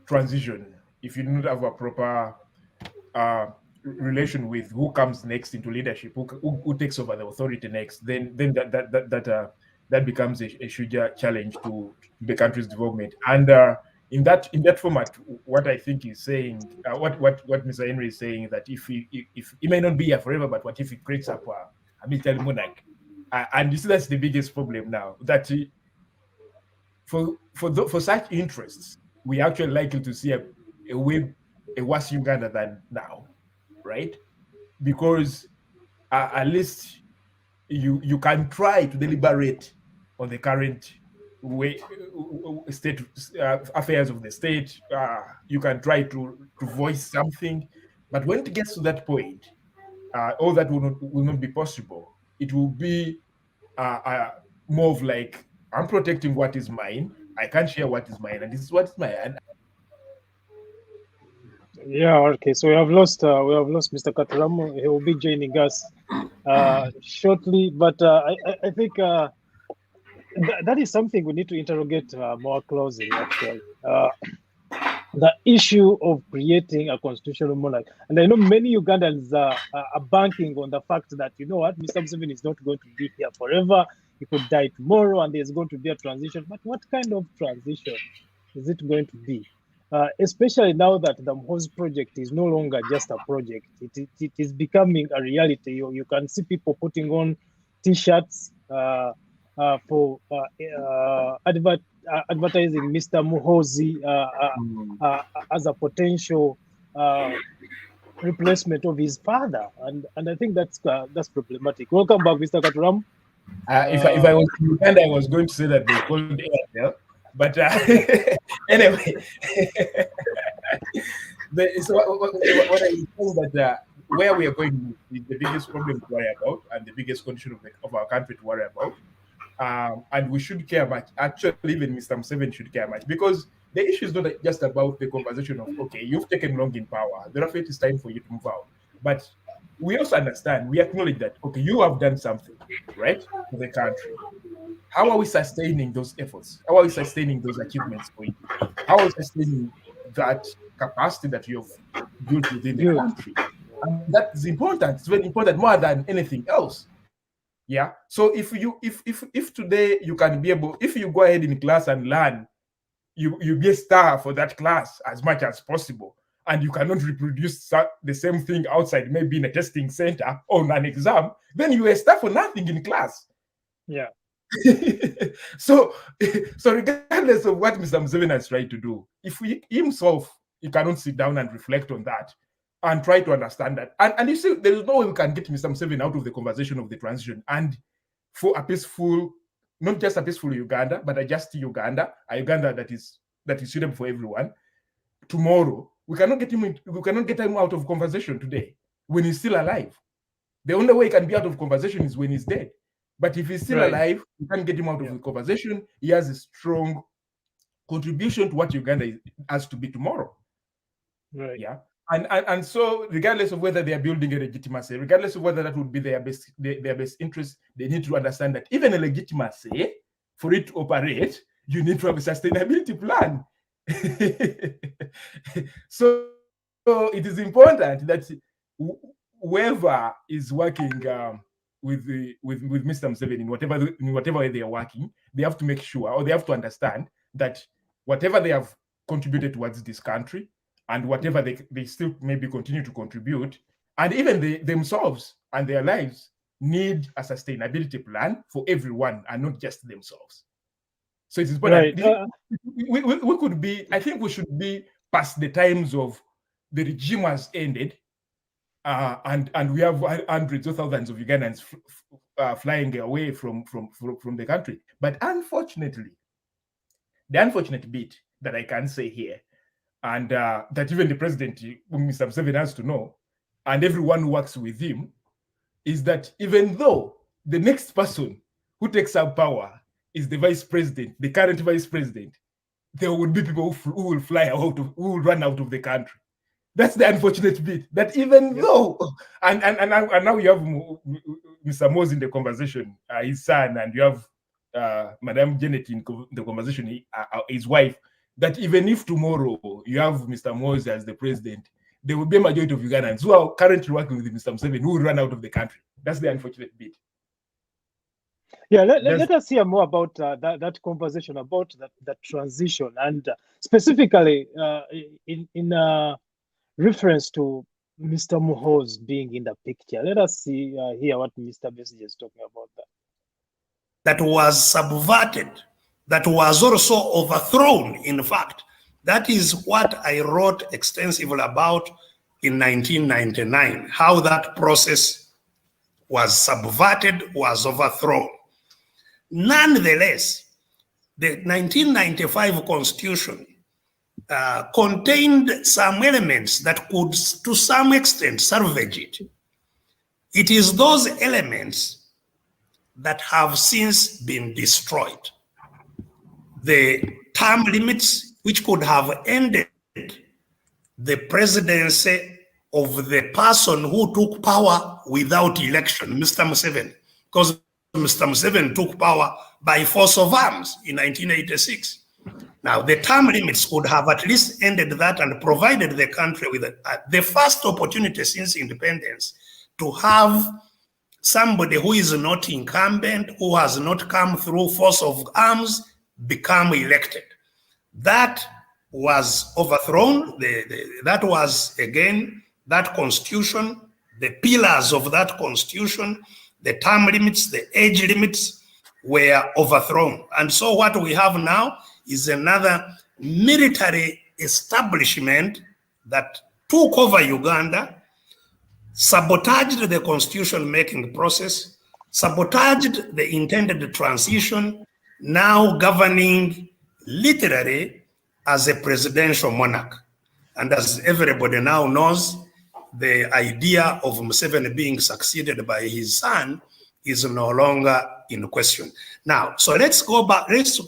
transition, if you do not have a proper relation with who comes next into leadership, who takes over the authority next, then that becomes a huge challenge to the country's development. And in that format, what I think is saying, what Mr. Henry is saying, that if he may not be here forever, but what if he creates up a military monarch? And you see, that's the biggest problem now. That for such interests, we are actually likely to see a worse Uganda than now, right? Because at least you can try to deliberate on the current state affairs of the state. You can try to voice something, but when it gets to that point, all that will not be possible. It will be more of like, I'm protecting what is mine. I can't share what is mine, and this is what is mine. Yeah, okay. So we have lost Mr. Katuramu. He will be joining us shortly, but I think that is something we need to interrogate more closely. Actually, the issue of creating a constitutional monarch, and I know many Ugandans are banking on the fact that, you know what, Mr. Museveni is not going to be here forever. He could die tomorrow, and there's going to be a transition. But what kind of transition is it going to be? Especially now that the Mhozi project is no longer just a project. It is becoming a reality. You can see people putting on T-shirts for advertising Mr. Mhozi as a potential replacement of his father, and I think that's problematic. Welcome back, Mr. Katuramu. If I was in Uganda, I was going to say that they called Airtel, but anyway. So what I think that where we are going is the biggest problem to worry about, and the biggest condition of our country to worry about. And we should care much. Actually, even Mr. Museveni should care much, because the issue is not just about the conversation of, okay, you've taken long in power, therefore it is time for you to move out. But we also understand, we acknowledge that, okay, you have done something, right, for the country. How are we sustaining those efforts? How are we sustaining those achievements for you? How are we sustaining that capacity that you have built within the country? And that is important. It's very important, more than anything else. Yeah. So if today you can be able, if you go ahead in class and learn, you be a star for that class as much as possible, and you cannot reproduce the same thing outside, maybe in a testing center or an exam, then you are a star for nothing in class. Yeah. So regardless of what Mr. Museveni has tried to do, if himself, he cannot sit down and reflect on that and try to understand that. And you see, there is no way we can get Mr. Museveni out of the conversation of the transition and for a peaceful, not just a peaceful Uganda, but a just Uganda, a Uganda that is suitable for everyone. Tomorrow, we cannot get him out of conversation today when he's still alive. The only way he can be out of conversation is when he's dead. But if he's still alive, we can't get him out of the conversation. He has a strong contribution to what Uganda has to be tomorrow. Right. Yeah. And so, regardless of whether they are building a legitimacy, regardless of whether that would be their best interest, they need to understand that even a legitimacy, for it to operate, you need to have a sustainability plan. So it is important that whoever is working with Mr. Museveni in whatever way they are working, they have to make sure, or they have to understand that whatever they have contributed towards this country, and whatever they still maybe continue to contribute, and even themselves and their lives need a sustainability plan for everyone and not just themselves. So it's important. Right. We could be, I think we should be past the times of the regime has ended, and we have hundreds of thousands of Ugandans flying away from the country. But unfortunately, the unfortunate bit that I can say here, and that even the president, Mr. Museveni, has to know, and everyone who works with him, is that even though the next person who takes up power is the vice president, the current vice president, there will be people who will fly out who will run out of the country. That's the unfortunate bit. That even though, and now you have Mr. Mose in the conversation, his son, and you have Madame Janet in the conversation, his wife. That even if tomorrow you have Mr. Mose as the president, there will be a majority of Ugandans who are currently working with Mr. Museveni who will run out of the country. That's the unfortunate bit. Yeah, let us hear more about that conversation about that transition, and specifically in reference to Mr. Muhoozi being in the picture. Let us hear what Mr. Besigye is talking about that. That was subverted, that was also overthrown, in fact. That is what I wrote extensively about in 1999, how that process was subverted, was overthrown. Nonetheless, the 1995 Constitution contained some elements that could, to some extent, salvage it. It is those elements that have since been destroyed. The term limits which could have ended the presidency of the person who took power without election, Mr. Museveni, because Mr. Museveni took power by force of arms in 1986. Now, the term limits could have at least ended that and provided the country with the first opportunity since independence to have somebody who is not incumbent, who has not come through force of arms, become elected. That was overthrown. That was, again, that constitution, the pillars of that constitution, the term limits, the age limits were overthrown. And so what we have now is another military establishment that took over Uganda, sabotaged the constitution-making process, sabotaged the intended transition, now governing literally as a presidential monarch. And as everybody now knows, the idea of Museveni being succeeded by his son is no longer in question. Now, so let's go back, let's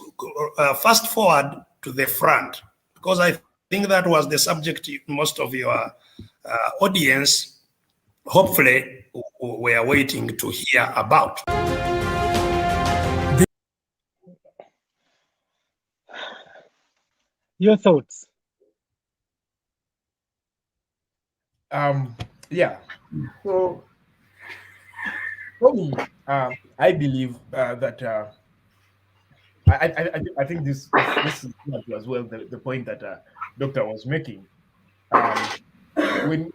fast forward to the front, because I think that was the subject most of your audience, hopefully, we are waiting to hear about. Your thoughts? Yeah. So for me, I believe that I think this is as well the point that Doctor was making. When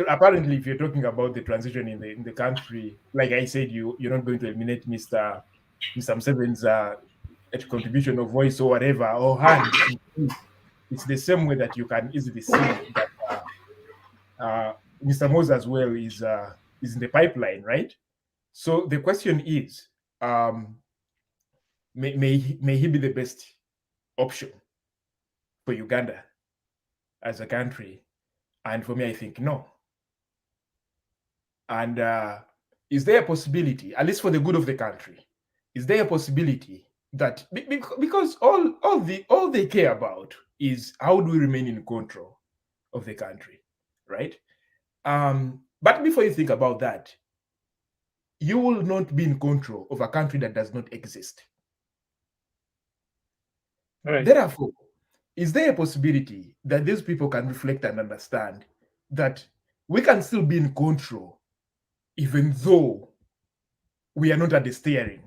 apparently, if you're talking about the transition in the country, like I said, you're not going to eliminate Mr. Museveni's contribution of voice or whatever or hand. It's the same way that you can easily see that Mr. Mose as well is in the pipeline, right? So the question is, may he be the best option for Uganda as a country? And for me, I think no. And is there a possibility, at least for the good of the country, is there a possibility that because all they care about is how do we remain in control of the country, right? But before you think about that, you will not be in control of a country that does not exist. Right. Therefore, is there a possibility that these people can reflect and understand that we can still be in control even though we are not at the steering?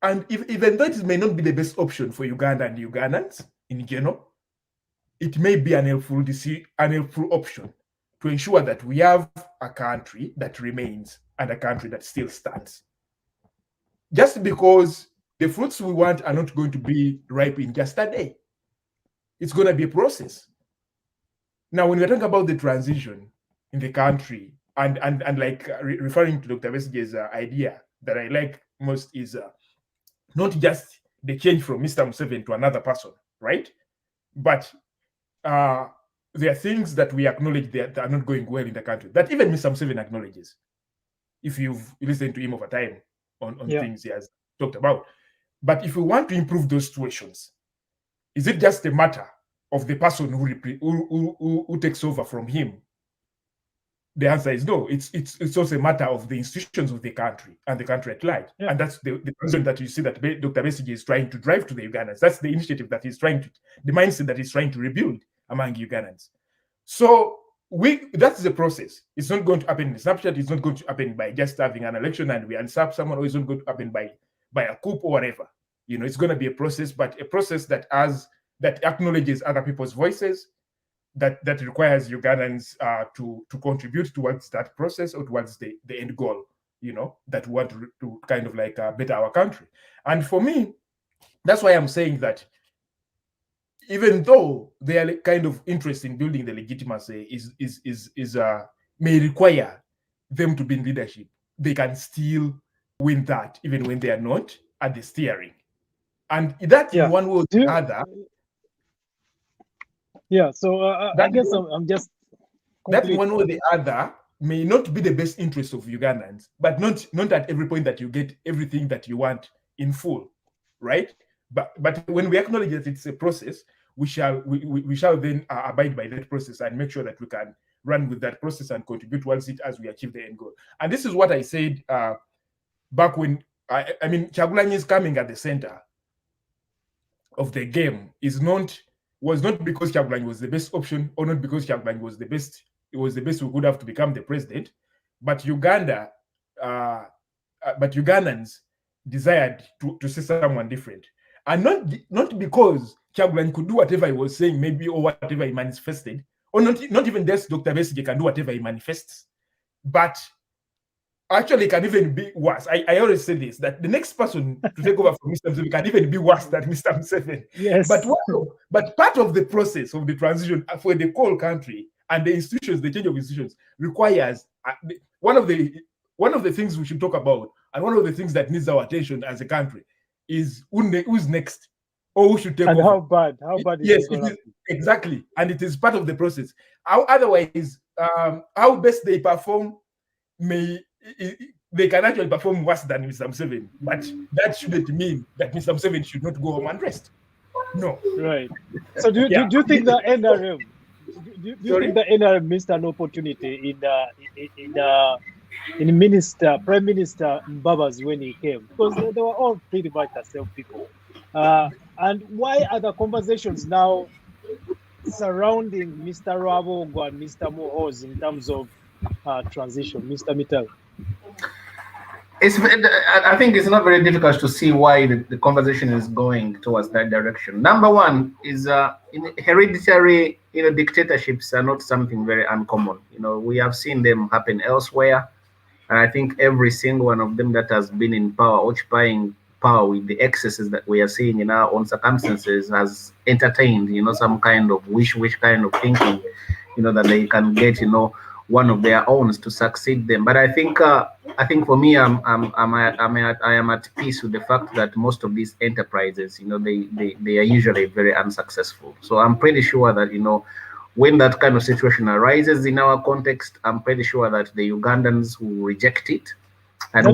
And even though it may not be the best option for Uganda and Ugandans in general, it may be an helpful option to ensure that we have a country that remains and a country that still stands. Just because the fruits we want are not going to be ripe in just a day. It's going to be a process. Now, when we're talking about the transition in the country, and like referring to Dr. Besigye's idea that I like most is not just the change from Mr. Museveni to another person, right? But there are things that we acknowledge that are not going well in the country, that even Mr. Museveni acknowledges. If you've listened to him over time on things he has talked about. But if we want to improve those situations, is it just a matter of the person who takes over from him? The answer is no. It's also a matter of the institutions of the country and the country at large. Yeah. And that's the reason that you see that Dr. Besigye is trying to drive to the Ugandans. That's the initiative that he's trying to, the mindset that he's trying to rebuild among Ugandans. So that's the process. It's not going to happen in Snapchat. It's not going to happen by just having an election and we usurp someone, or it's not going to happen by a coup or whatever. You know, it's going to be a process, but a process that acknowledges other people's voices, that requires Ugandans to contribute towards that process or towards the end goal, you know, that we want to kind of like better our country. And for me, that's why I'm saying that even though their kind of interest in building the legitimacy may require them to be in leadership, they can still win that even when they are not at the steering. And that in one way or the other. Yeah, so I guess I'm just that one way or the other may not be the best interest of Ugandans, but not at every point that you get everything that you want in full, right? But when we acknowledge that it's a process, we shall then abide by that process and make sure that we can run with that process and contribute towards it as we achieve the end goal. And this is what I said back when I mean Kyagulanyi's coming at the center of the game was not because Kyagulanyi was the best option, or not because Kyagulanyi was the best. It was the best we could have to become the president, but Ugandans desired to see someone different, and not because Kyagulanyi could do whatever he was saying, maybe, or whatever he manifested, or not even this Dr. Besigye can do whatever he manifests, but actually it can even be worse. I always say this, that the next person to take over from Mr. Museveni can even be worse than Mr. Museveni. Yes. But part of the process of the transition for the whole country and the institutions, the change of institutions, requires one of the things we should talk about, and one of the things that needs our attention as a country is who's next, or who should take over. How bad yes, it is, exactly. And it is part of the process. Otherwise, how best they perform they can actually perform worse than Mr. Museveni, but that shouldn't mean that Mr. Museveni should not go home and rest. No. Right. So do you think the NRM think the NRM missed an opportunity in Prime Minister Mbabazi when he came? Because they were all pretty much the same people. And why are the conversations now surrounding Mr. Rwabogo and Mr. Muhoozi in terms of transition, Mr. Mitala? I think it's not very difficult to see why the conversation is going towards that direction. Number one is hereditary, dictatorships are not something very uncommon. We have seen them happen elsewhere, and I think every single one of them that has been in power, occupying power with the excesses that we are seeing in our own circumstances, has entertained, some kind of wish kind of thinking, that they can get, one of their own to succeed them. But I think for me, I am at peace with the fact that most of these enterprises, they are usually very unsuccessful. So I'm pretty sure that when that kind of situation arises in our context, I'm pretty sure that the Ugandans will reject it. And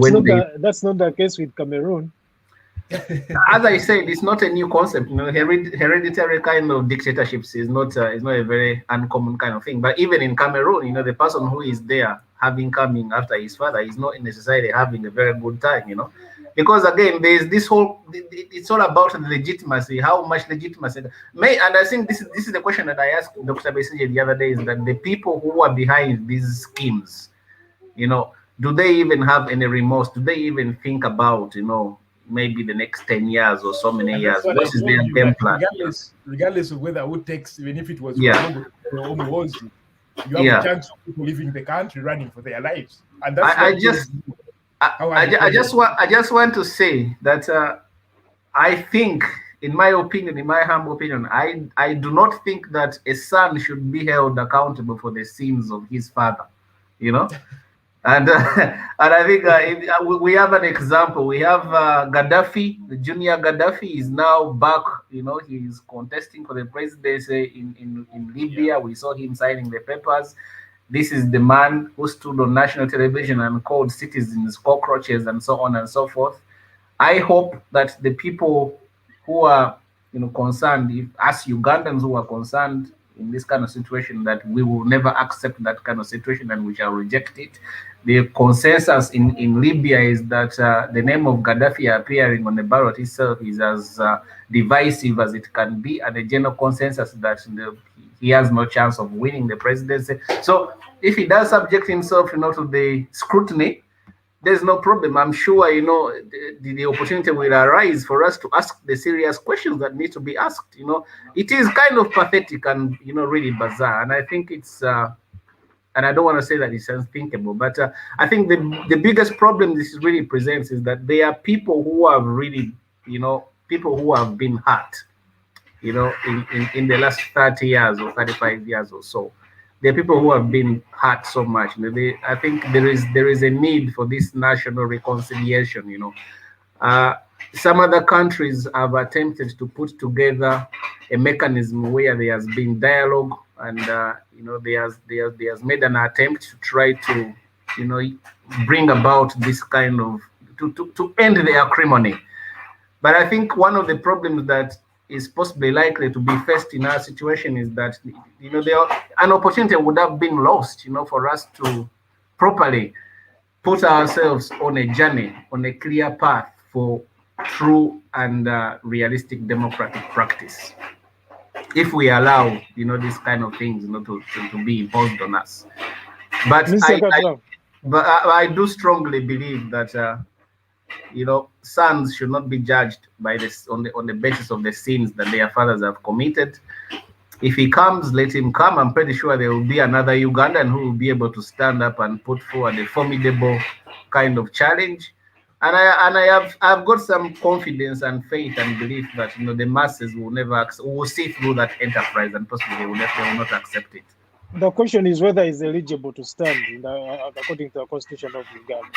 that's not the case with Cameroon. As I said, it's not a new concept. Hereditary kind of dictatorships is not a very uncommon kind of thing. But even in Cameroon, the person who is there coming after his father is not necessarily having a very good time. Because again, there's this whole. It's all about the legitimacy. How much legitimacy? And I think this is the question that I asked Dr. Besigye the other day: is that the people who are behind these schemes, do they even have any remorse? Do they even think about maybe the next 10 years or so many years? What is their game plan? Regardless of whether who takes, even if it was you have a chance of people leaving the country running for their lives. And that's I just want to say that I think, in my opinion, in my humble opinion, I do not think that a son should be held accountable for the sins of his father, And I think we have an example. We have Gaddafi, the junior Gaddafi is now back. He's contesting for the presidency in Libya. Yeah. We saw him signing the papers. This is the man who stood on national television and called citizens cockroaches and so on and so forth. I hope that the people who are concerned, if as Ugandans who are concerned in this kind of situation, that we will never accept that kind of situation and we shall reject it. The consensus in Libya is that the name of Gaddafi appearing on the ballot itself is as divisive as it can be, and the general consensus that he has no chance of winning the presidency. So if he does subject himself, to the scrutiny, there's no problem. I'm sure, the opportunity will arise for us to ask the serious questions that need to be asked. It is kind of pathetic and, really bizarre. And I think it's, and I don't want to say that it's unthinkable, but I think the biggest problem this really presents is that there are people who have really, people who have been hurt, in the last 30 years or 35 years or so. There are people who have been hurt so much. I think there is a need for this national reconciliation. Some other countries have attempted to put together a mechanism where there has been dialogue, and they has made an attempt to try to bring about this kind of to end the acrimony. But I think one of the problems that is possibly likely to be faced in our situation is that an opportunity would have been lost, for us to properly put ourselves on a journey, on a clear path for true and realistic democratic practice, if we allow these kind of things to be imposed on us. But I do strongly believe that sons should not be judged by this on the basis of the sins that their fathers have committed. If he comes, let him come. I'm pretty sure there will be another Ugandan who will be able to stand up and put forward a formidable kind of challenge. And I've got some confidence and faith and belief that the masses will see through that enterprise, and possibly they will not accept it. The question is whether he's eligible to stand according to the constitution of Uganda.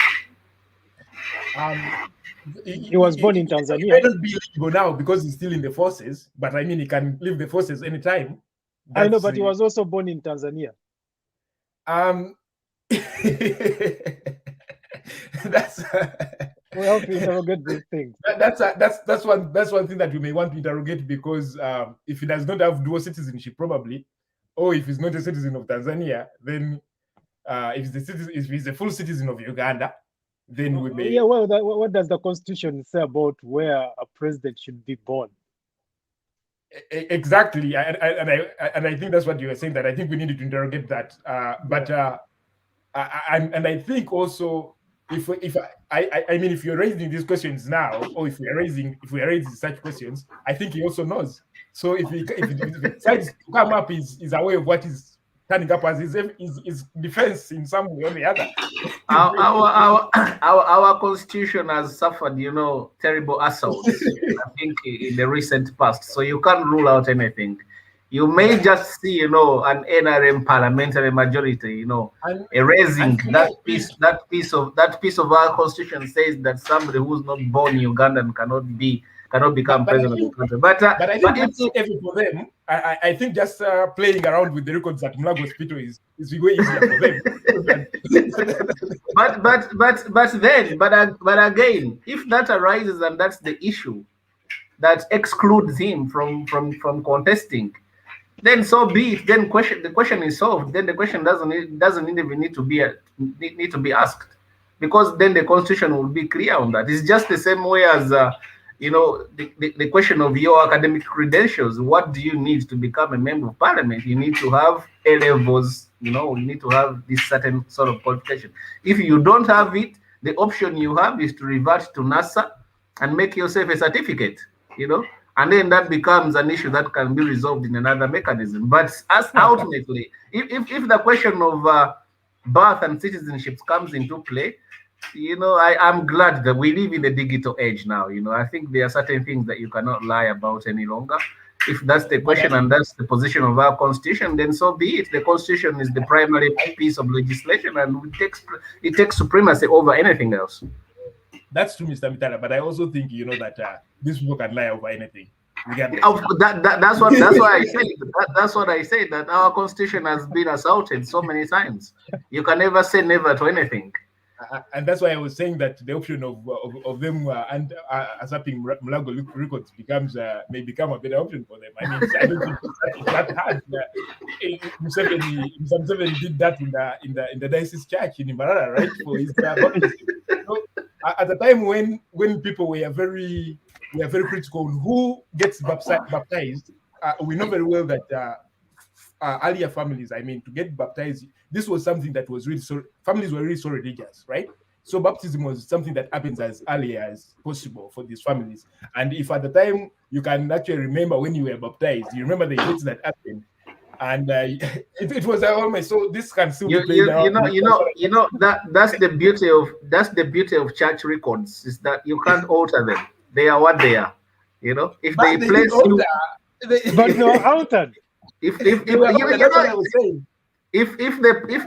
He was born in Tanzania. He may not be eligible now because he's still in the forces, but I mean, he can leave the forces anytime. I know, but he was also born in Tanzania. That's we have to interrogate these things. That's one thing that we may want to interrogate, because if he does not have dual citizenship, probably, or if he's not a citizen of Tanzania, then if he's a full citizen of Uganda, then we may. Yeah, well, what does the constitution say about where a president should be born? Exactly, and I think that's what you were saying, that I think we need to interrogate that. I think also, if you're raising these questions now, or if we are raising such questions, I think he also knows. So if he decides to come up, is aware of what is turning up as his defense in some way or the other. Our constitution has suffered, terrible assaults, I think, in the recent past. So you can't rule out anything. You may just see, an NRM parliamentary majority, erasing that piece of our constitution says that somebody who's not born Ugandan cannot become president of the country. But I think that's easy for them. I think just playing around with the records at Mulago Hospital is way easier for them. but again, if that arises and that's the issue that excludes him from contesting, then so be it. Then the question is solved. Then the question doesn't even need to be asked, because then the constitution will be clear on that. It's just the same way as the question of your academic credentials. What do you need to become a member of parliament? You need to have A levels. You need to have this certain sort of qualification. If you don't have it, the option you have is to revert to NASA and make yourself a certificate. And then that becomes an issue that can be resolved in another mechanism. But as ultimately, if the question of birth and citizenship comes into play, I'm glad that we live in a digital age now. I think there are certain things that you cannot lie about any longer. If that's the question and that's the position of our constitution, then so be it. The constitution is the primary piece of legislation, and it takes supremacy over anything else. That's true, Mr. Mitala, but I also think that these people can lie over anything. That's what I say. That our constitution has been assaulted so many times. You can never say never to anything. And that's why I was saying that the option of them usurping Mulago records may become a better option for them. I mean, I don't think it's that hard. Museveni did that in the diocese church in Mbarara, right? For his baptism. So, at the time when people were very critical on who gets baptized, we know very well that earlier families, I mean, to get baptized, this was something that was really families were really so religious, right? So baptism was something that happens as early as possible for these families. And if at the time you can actually remember when you were baptized, you remember the events that happened, and it was almost so. This can still be played out. That's the beauty of church records, is that you can't alter them. They are what they are. You know, if But they place you, But no altered. if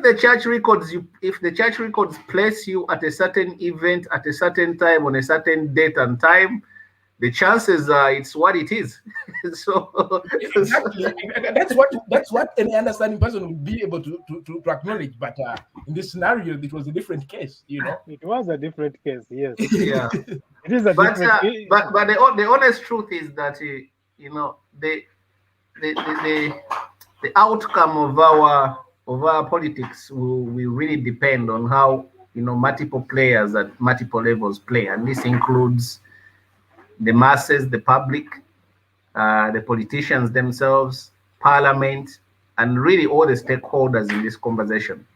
the church records place you at a certain event at a certain time on a certain date and time, the chances are it's what it is. So exactly, that's what any understanding person would be able to acknowledge. But in this scenario, it was a different case. You know, It was a different case. Yes. yeah. It is a But different case. but the honest truth is that the outcome of our politics will really depend on how multiple players at multiple levels play, and this includes the masses, the public, the politicians themselves, parliament, and really all the stakeholders in this conversation.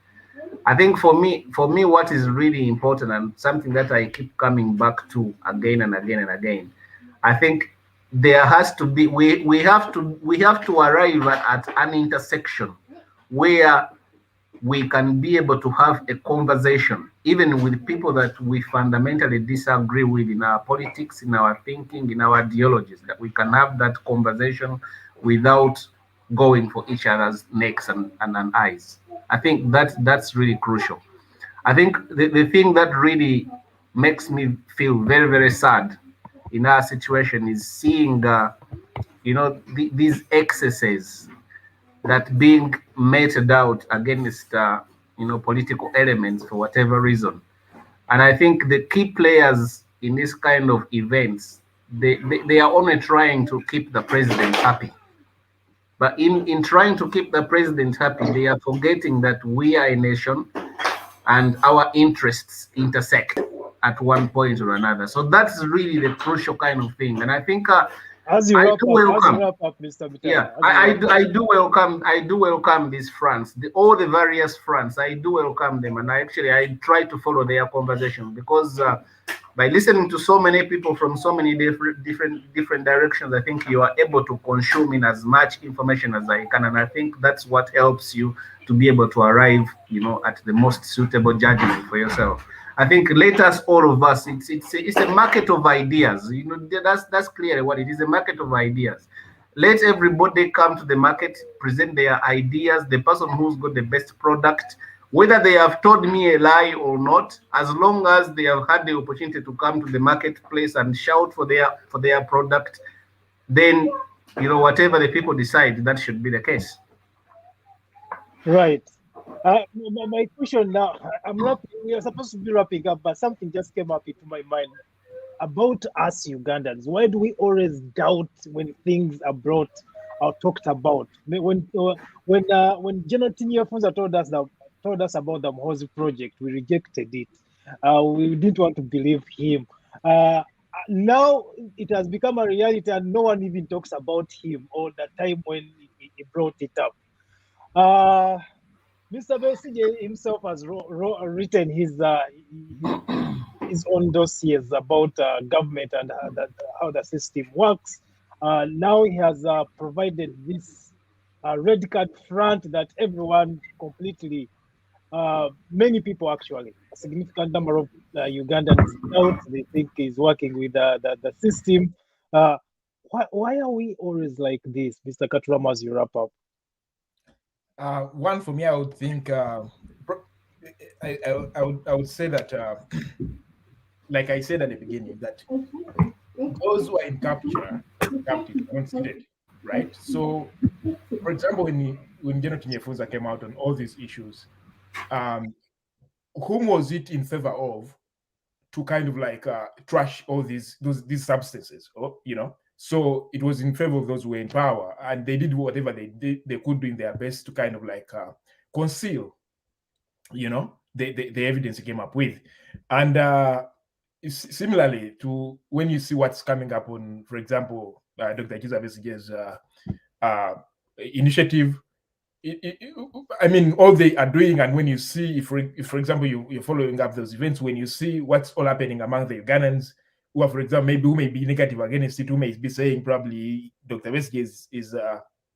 I think for me, what is really important and something that I keep coming back to again and again and again, I think there has to be we have to arrive at an intersection where we can be able to have a conversation, even with people that we fundamentally disagree with in our politics, in our thinking, in our ideologies, that we can have that conversation without going for each other's necks and eyes. I think that's really crucial. I think the thing that really makes me feel very, very sad in our situation is seeing these excesses that being meted out against political elements for whatever reason. And I think the key players in this kind of events, they are only trying to keep the president happy. But in trying to keep the president happy, they are forgetting that we are a nation and our interests intersect at one point or another. So that's really the crucial kind of thing. And I think As you wrap up, Mr. Mitala. Yeah, I do welcome these fronts, all the various fronts. I do welcome them, and I try to follow their conversation, because by listening to so many people from so many different directions, I think you are able to consume in as much information as I can, and I think that's what helps you to be able to arrive, at the most suitable judgment for yourself. I think let us, all of us, it's a market of ideas. That's clearly what it is, a market of ideas. Let everybody come to the market, present their ideas, the person who's got the best product, whether they have told me a lie or not, as long as they have had the opportunity to come to the marketplace and shout for their product, then whatever the people decide, that should be the case. Right. My question now, we are supposed to be wrapping up, but something just came up into my mind about us Ugandans. Why do we always doubt when things are brought or talked about? When General Tinyafunza told us about the Mhozi project, we rejected it. We didn't want to believe him. Now it has become a reality, and no one even talks about him or the time when he brought it up. Mr. Besigye himself has written his own dossiers about government and how the system works. Now he has provided this red card front that everyone completely, many people actually, a significant number of Ugandans doubt. They think he's working with the system. Why are we always like this, Mr. Katuramu, as you wrap up? One, for me, I would think I would say that, like I said at the beginning, that those who are in captive considered, right? So, for example, when General Tinyafunza came out on all these issues, whom was it in favor of to kind of like trash all these substances, or so it was in favor of those who were in power, and they did whatever they could do in their best to kind of like conceal the evidence he came up with. And similarly to when you see what's coming up on, for example, Dr. Kizza Besigye's initiative, I mean, all they are doing, and when you see, if for example, you're following up those events, when you see what's all happening among the Ugandans who are, for example, who may be negative against it, who may be saying probably Dr. Besigye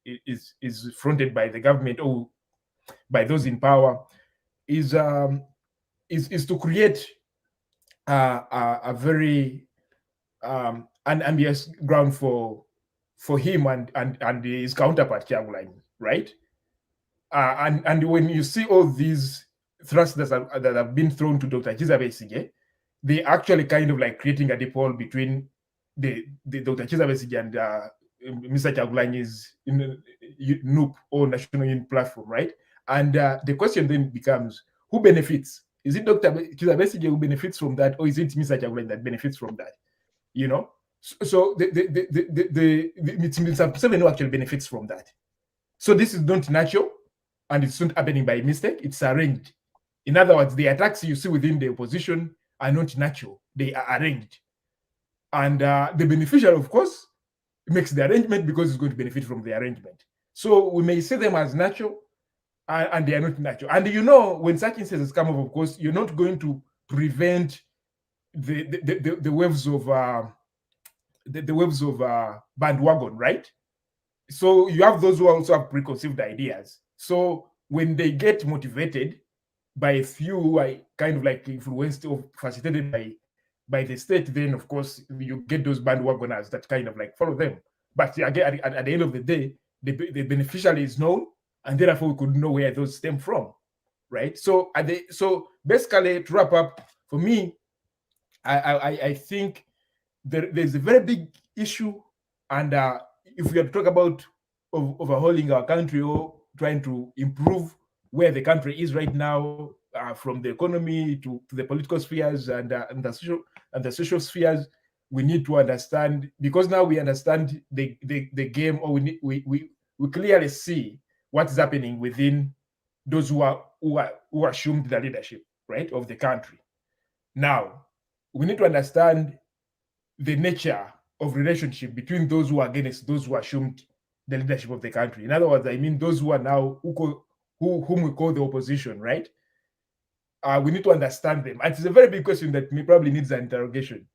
is fronted by the government or by those in power, is to create a very unambiguous ground for him and his counterpart Kyagulanyi, right? And when you see all these thrusts that have been thrown to Dr. Kizza Besigye, they actually kind of like creating a dipole between the Dr. Kizza Besigye and Mr. Kyagulanyi's NUP or National Unity Platform, right? And the question then becomes, who benefits? Is it Dr. Kizza Besigye who benefits from that, or is it Mr. Kyagulanyi that benefits from that? So the Mr. Museveni who actually benefits from that. So this is not natural, and it's not happening by mistake. It's arranged. In other words, the attacks you see within the opposition are not natural. They are arranged. And the beneficiary, of course, makes the arrangement because it's going to benefit from the arrangement. So we may see them as natural, and they are not natural. And when such instances come up, of course, you're not going to prevent the waves of bandwagon, right? So you have those who also have preconceived ideas. So when they get motivated by a few who are kind of like influenced or facilitated by the state, then of course you get those bandwagoners that kind of like follow them. But again, at the end of the day, the beneficiary is known, and therefore we could know where those stem from, right? So basically, to wrap up, for me, I think there's a very big issue, and if we are to talk about overhauling our country or trying to improve where the country is right now, from the economy to the political spheres and the social spheres, we need to understand, because now we understand the game, or we clearly see what is happening within those who assumed the leadership, right, of the country. Now we need to understand the nature of relationship between those who are against those who assumed the leadership of the country. In other words, I mean those who are now whom we call the opposition, right? We need to understand them. And it's a very big question that probably needs an interrogation.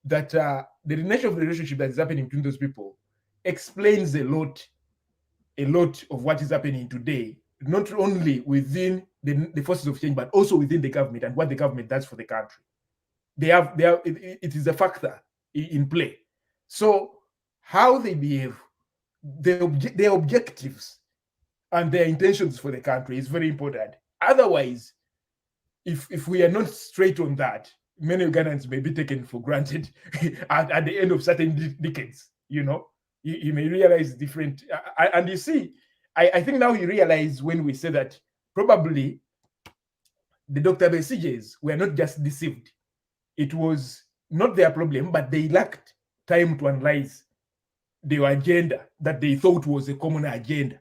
That the nature of the relationship that is happening between those people explains a lot of what is happening today, not only within the forces of change, but also within the government and what the government does for the country. It is a factor in play. So how they behave, their objectives and their intentions for the country is very important. Otherwise, if we are not straight on that, many Ugandans may be taken for granted at the end of certain decades. You may realize different. And you see, I think now you realize when we say that probably the Dr. Besigyes were not just deceived. It was not their problem, but they lacked time to analyze their agenda that they thought was a common agenda.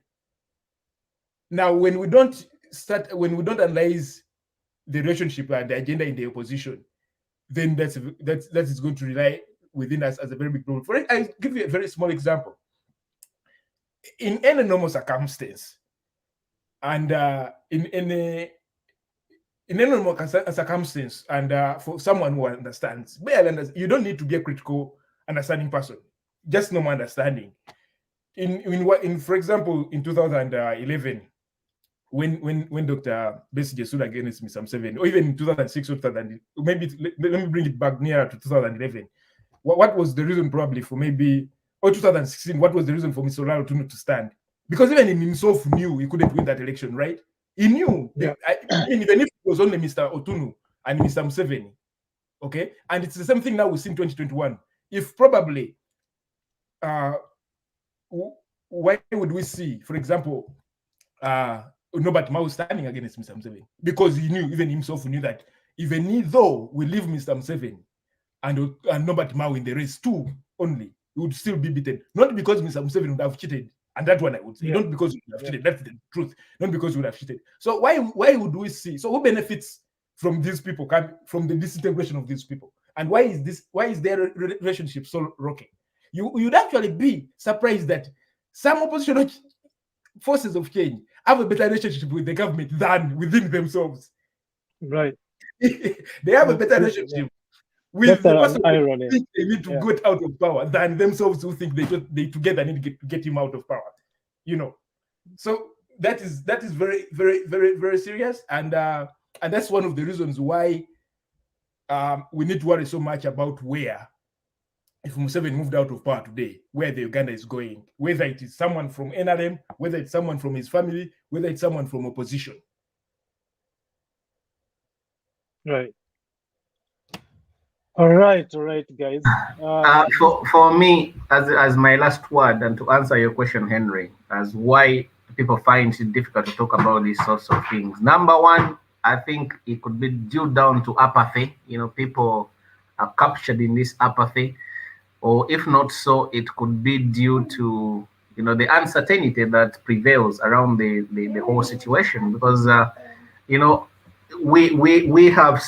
Now, when we don't analyze the relationship and the agenda in the opposition, then that is going to rely within us as a very big problem. For it, I give you a very small example. In any normal circumstance, and in any normal circumstance, and for someone who understands, you don't need to be a critical understanding person, just normal understanding. For example, in 2011, when Dr. Besigye stood against Mr. Museveni, or even in 2006 or 2000, maybe let me bring it back nearer to 2011. What was the reason probably for or 2016, what was the reason for Mr. Olaro Otunu to stand? Because even he himself knew he couldn't win that election, right? He knew. Yeah. Even if it was only Mr. Otunu and Mr. Museveni, okay? And it's the same thing now we see in 2021. If probably, why would we see, for example, Norbert Mao standing against Mr. Museveni, because he knew, even himself knew that even though we leave Mr. Museveni and Norbert Mao in the race too only, he would still be beaten. Not because Mr. Museveni would have cheated, and that one I would say, not because he would have cheated, that's the truth, not because he would have cheated. So why would we see? So who benefits from these people, from the disintegration of these people? And why is their relationship so rocky? You'd actually be surprised that some oppositional forces of change have a better relationship with the government than within themselves. Right. They have a better relationship with the person who think they need to get out of power than themselves who think they together need to get him out of power. So that is very, very, very, very serious, and that's one of the reasons why we need to worry so much about where, if Museveni moved out of power today, where the Uganda is going, whether it is someone from NRM, whether it's someone from his family, whether it's someone from opposition. Right. All right, guys. For me, as my last word, and to answer your question, Henry, as why people find it difficult to talk about these sorts of things. Number one, I think it could be due down to apathy. People are captured in this apathy. Or if not so, it could be due to the uncertainty that prevails around the whole situation, because we have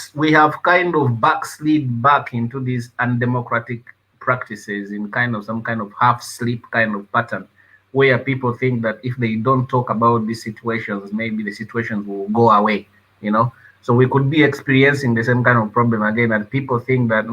kind of backslid back into these undemocratic practices in some kind of half sleep kind of pattern, where people think that if they don't talk about these situations, maybe the situations will go away. So we could be experiencing the same kind of problem again, and people think that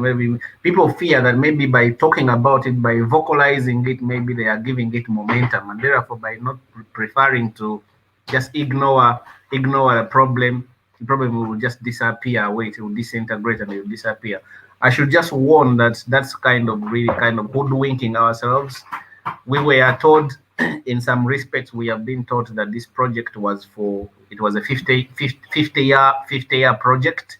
people fear that maybe by talking about it, by vocalizing it, maybe they are giving it momentum, and therefore by not preferring to just ignore the problem will just disappear away. It will disintegrate and it will disappear. I should just warn that that's really hoodwinking ourselves. We were told, in some respects, we have been taught that this project was a 50-year project.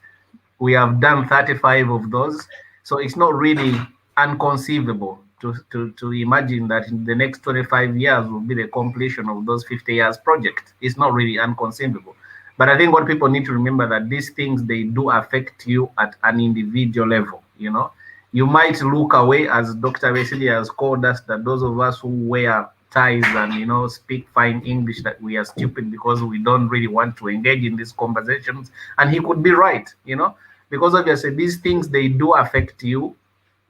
We have done 35 of those. So it's not really unconceivable to imagine that in the next 25 years will be the completion of those 50 years project. It's not really unconceivable. But I think what people need to remember, that these things, they do affect you at an individual level. You might look away, as Dr. Besigye has called us, that those of us who wear ties and speak fine English, that we are stupid because we don't really want to engage in these conversations. And he could be right, because obviously these things, they do affect you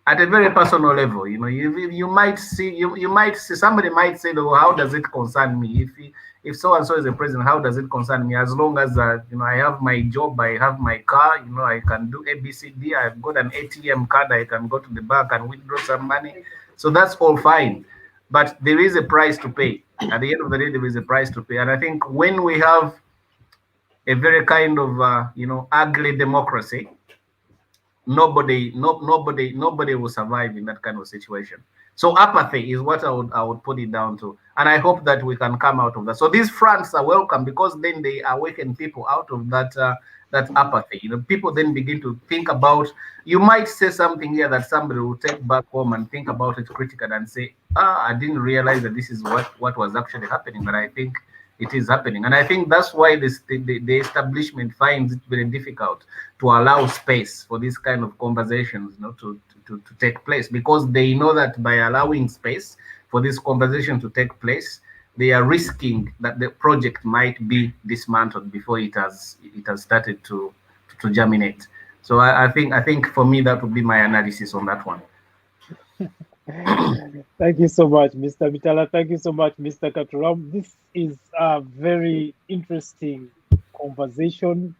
at a very personal level. You might see somebody might say, "Oh, how does it concern me? If so and so is a president, how does it concern me? As long as I have my job, I have my car, I can do ABCD, I've got an ATM card, I can go to the bank and withdraw some money. So that's all fine. But there is a price to pay. At the end of the day, there is a price to pay. And I think when we have a very kind of ugly democracy, nobody will survive in that kind of situation. So apathy is what I would put it down to, and I hope that we can come out of that. So these fronts are welcome, because then they awaken people out of that apathy. People then begin to think about. You might say something here that somebody will take back home and think about it critically and say, I didn't realize that this is what was actually happening, but I think it is happening. And I think that's why the establishment finds it very difficult to allow space for these kind of conversations to take place, because they know that by allowing space for this conversation to take place, they are risking that the project might be dismantled before it has started to germinate. So I think for me, that would be my analysis on that one. Thank you so much, Mr. Mitala. Thank you so much, Mr. Katuramu. This is a very interesting conversation.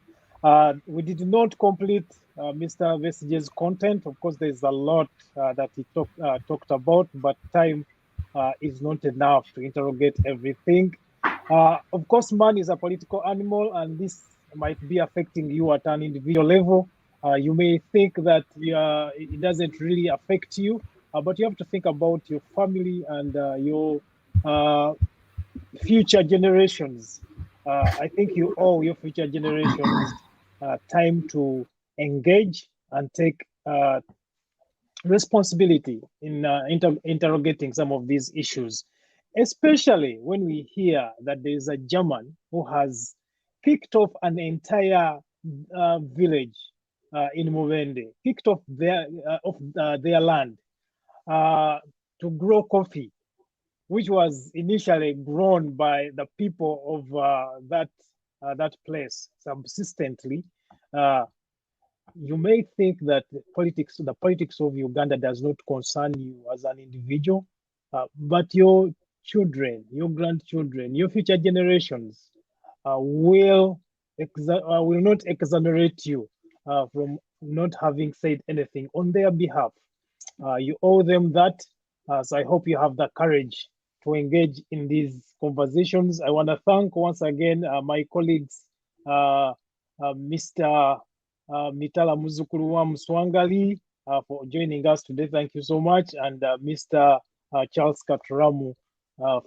We did not complete Mr. Besigye's content. Of course, there's a lot that he talked about, but time is not enough to interrogate everything. Of course, man is a political animal, and this might be affecting you at an individual level. You may think that it doesn't really affect you, but you have to think about your family and your future generations. I think you owe your future generations time to engage and take responsibility in interrogating some of these issues. especially when we hear that there is a German who has picked off an entire village in Mubende, picked off their land to grow coffee, which was initially grown by the people of that place subsistently. You may think that the politics of Uganda does not concern you as an individual, but your children, your grandchildren, your future generations will not exonerate you from not having said anything on their behalf. You owe them that. So I hope you have the courage to engage in these conversations. I want to thank once again my colleagues, Mr. Mitala Muzukuru wa Mswangali for joining us today. Thank you so much. And Mr. Charles Katuramu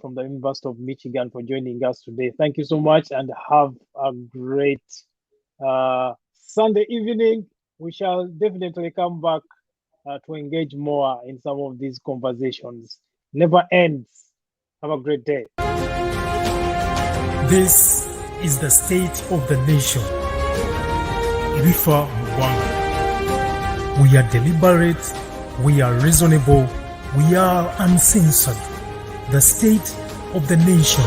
from the University of Michigan for joining us today. Thank you so much and have a great Sunday evening. We shall definitely come back to engage more in some of these conversations. Never ends. Have a great day. This is the state of the nation. Rifa Mugwanga. We are deliberate, we are reasonable, we are uncensored. The state of the nation.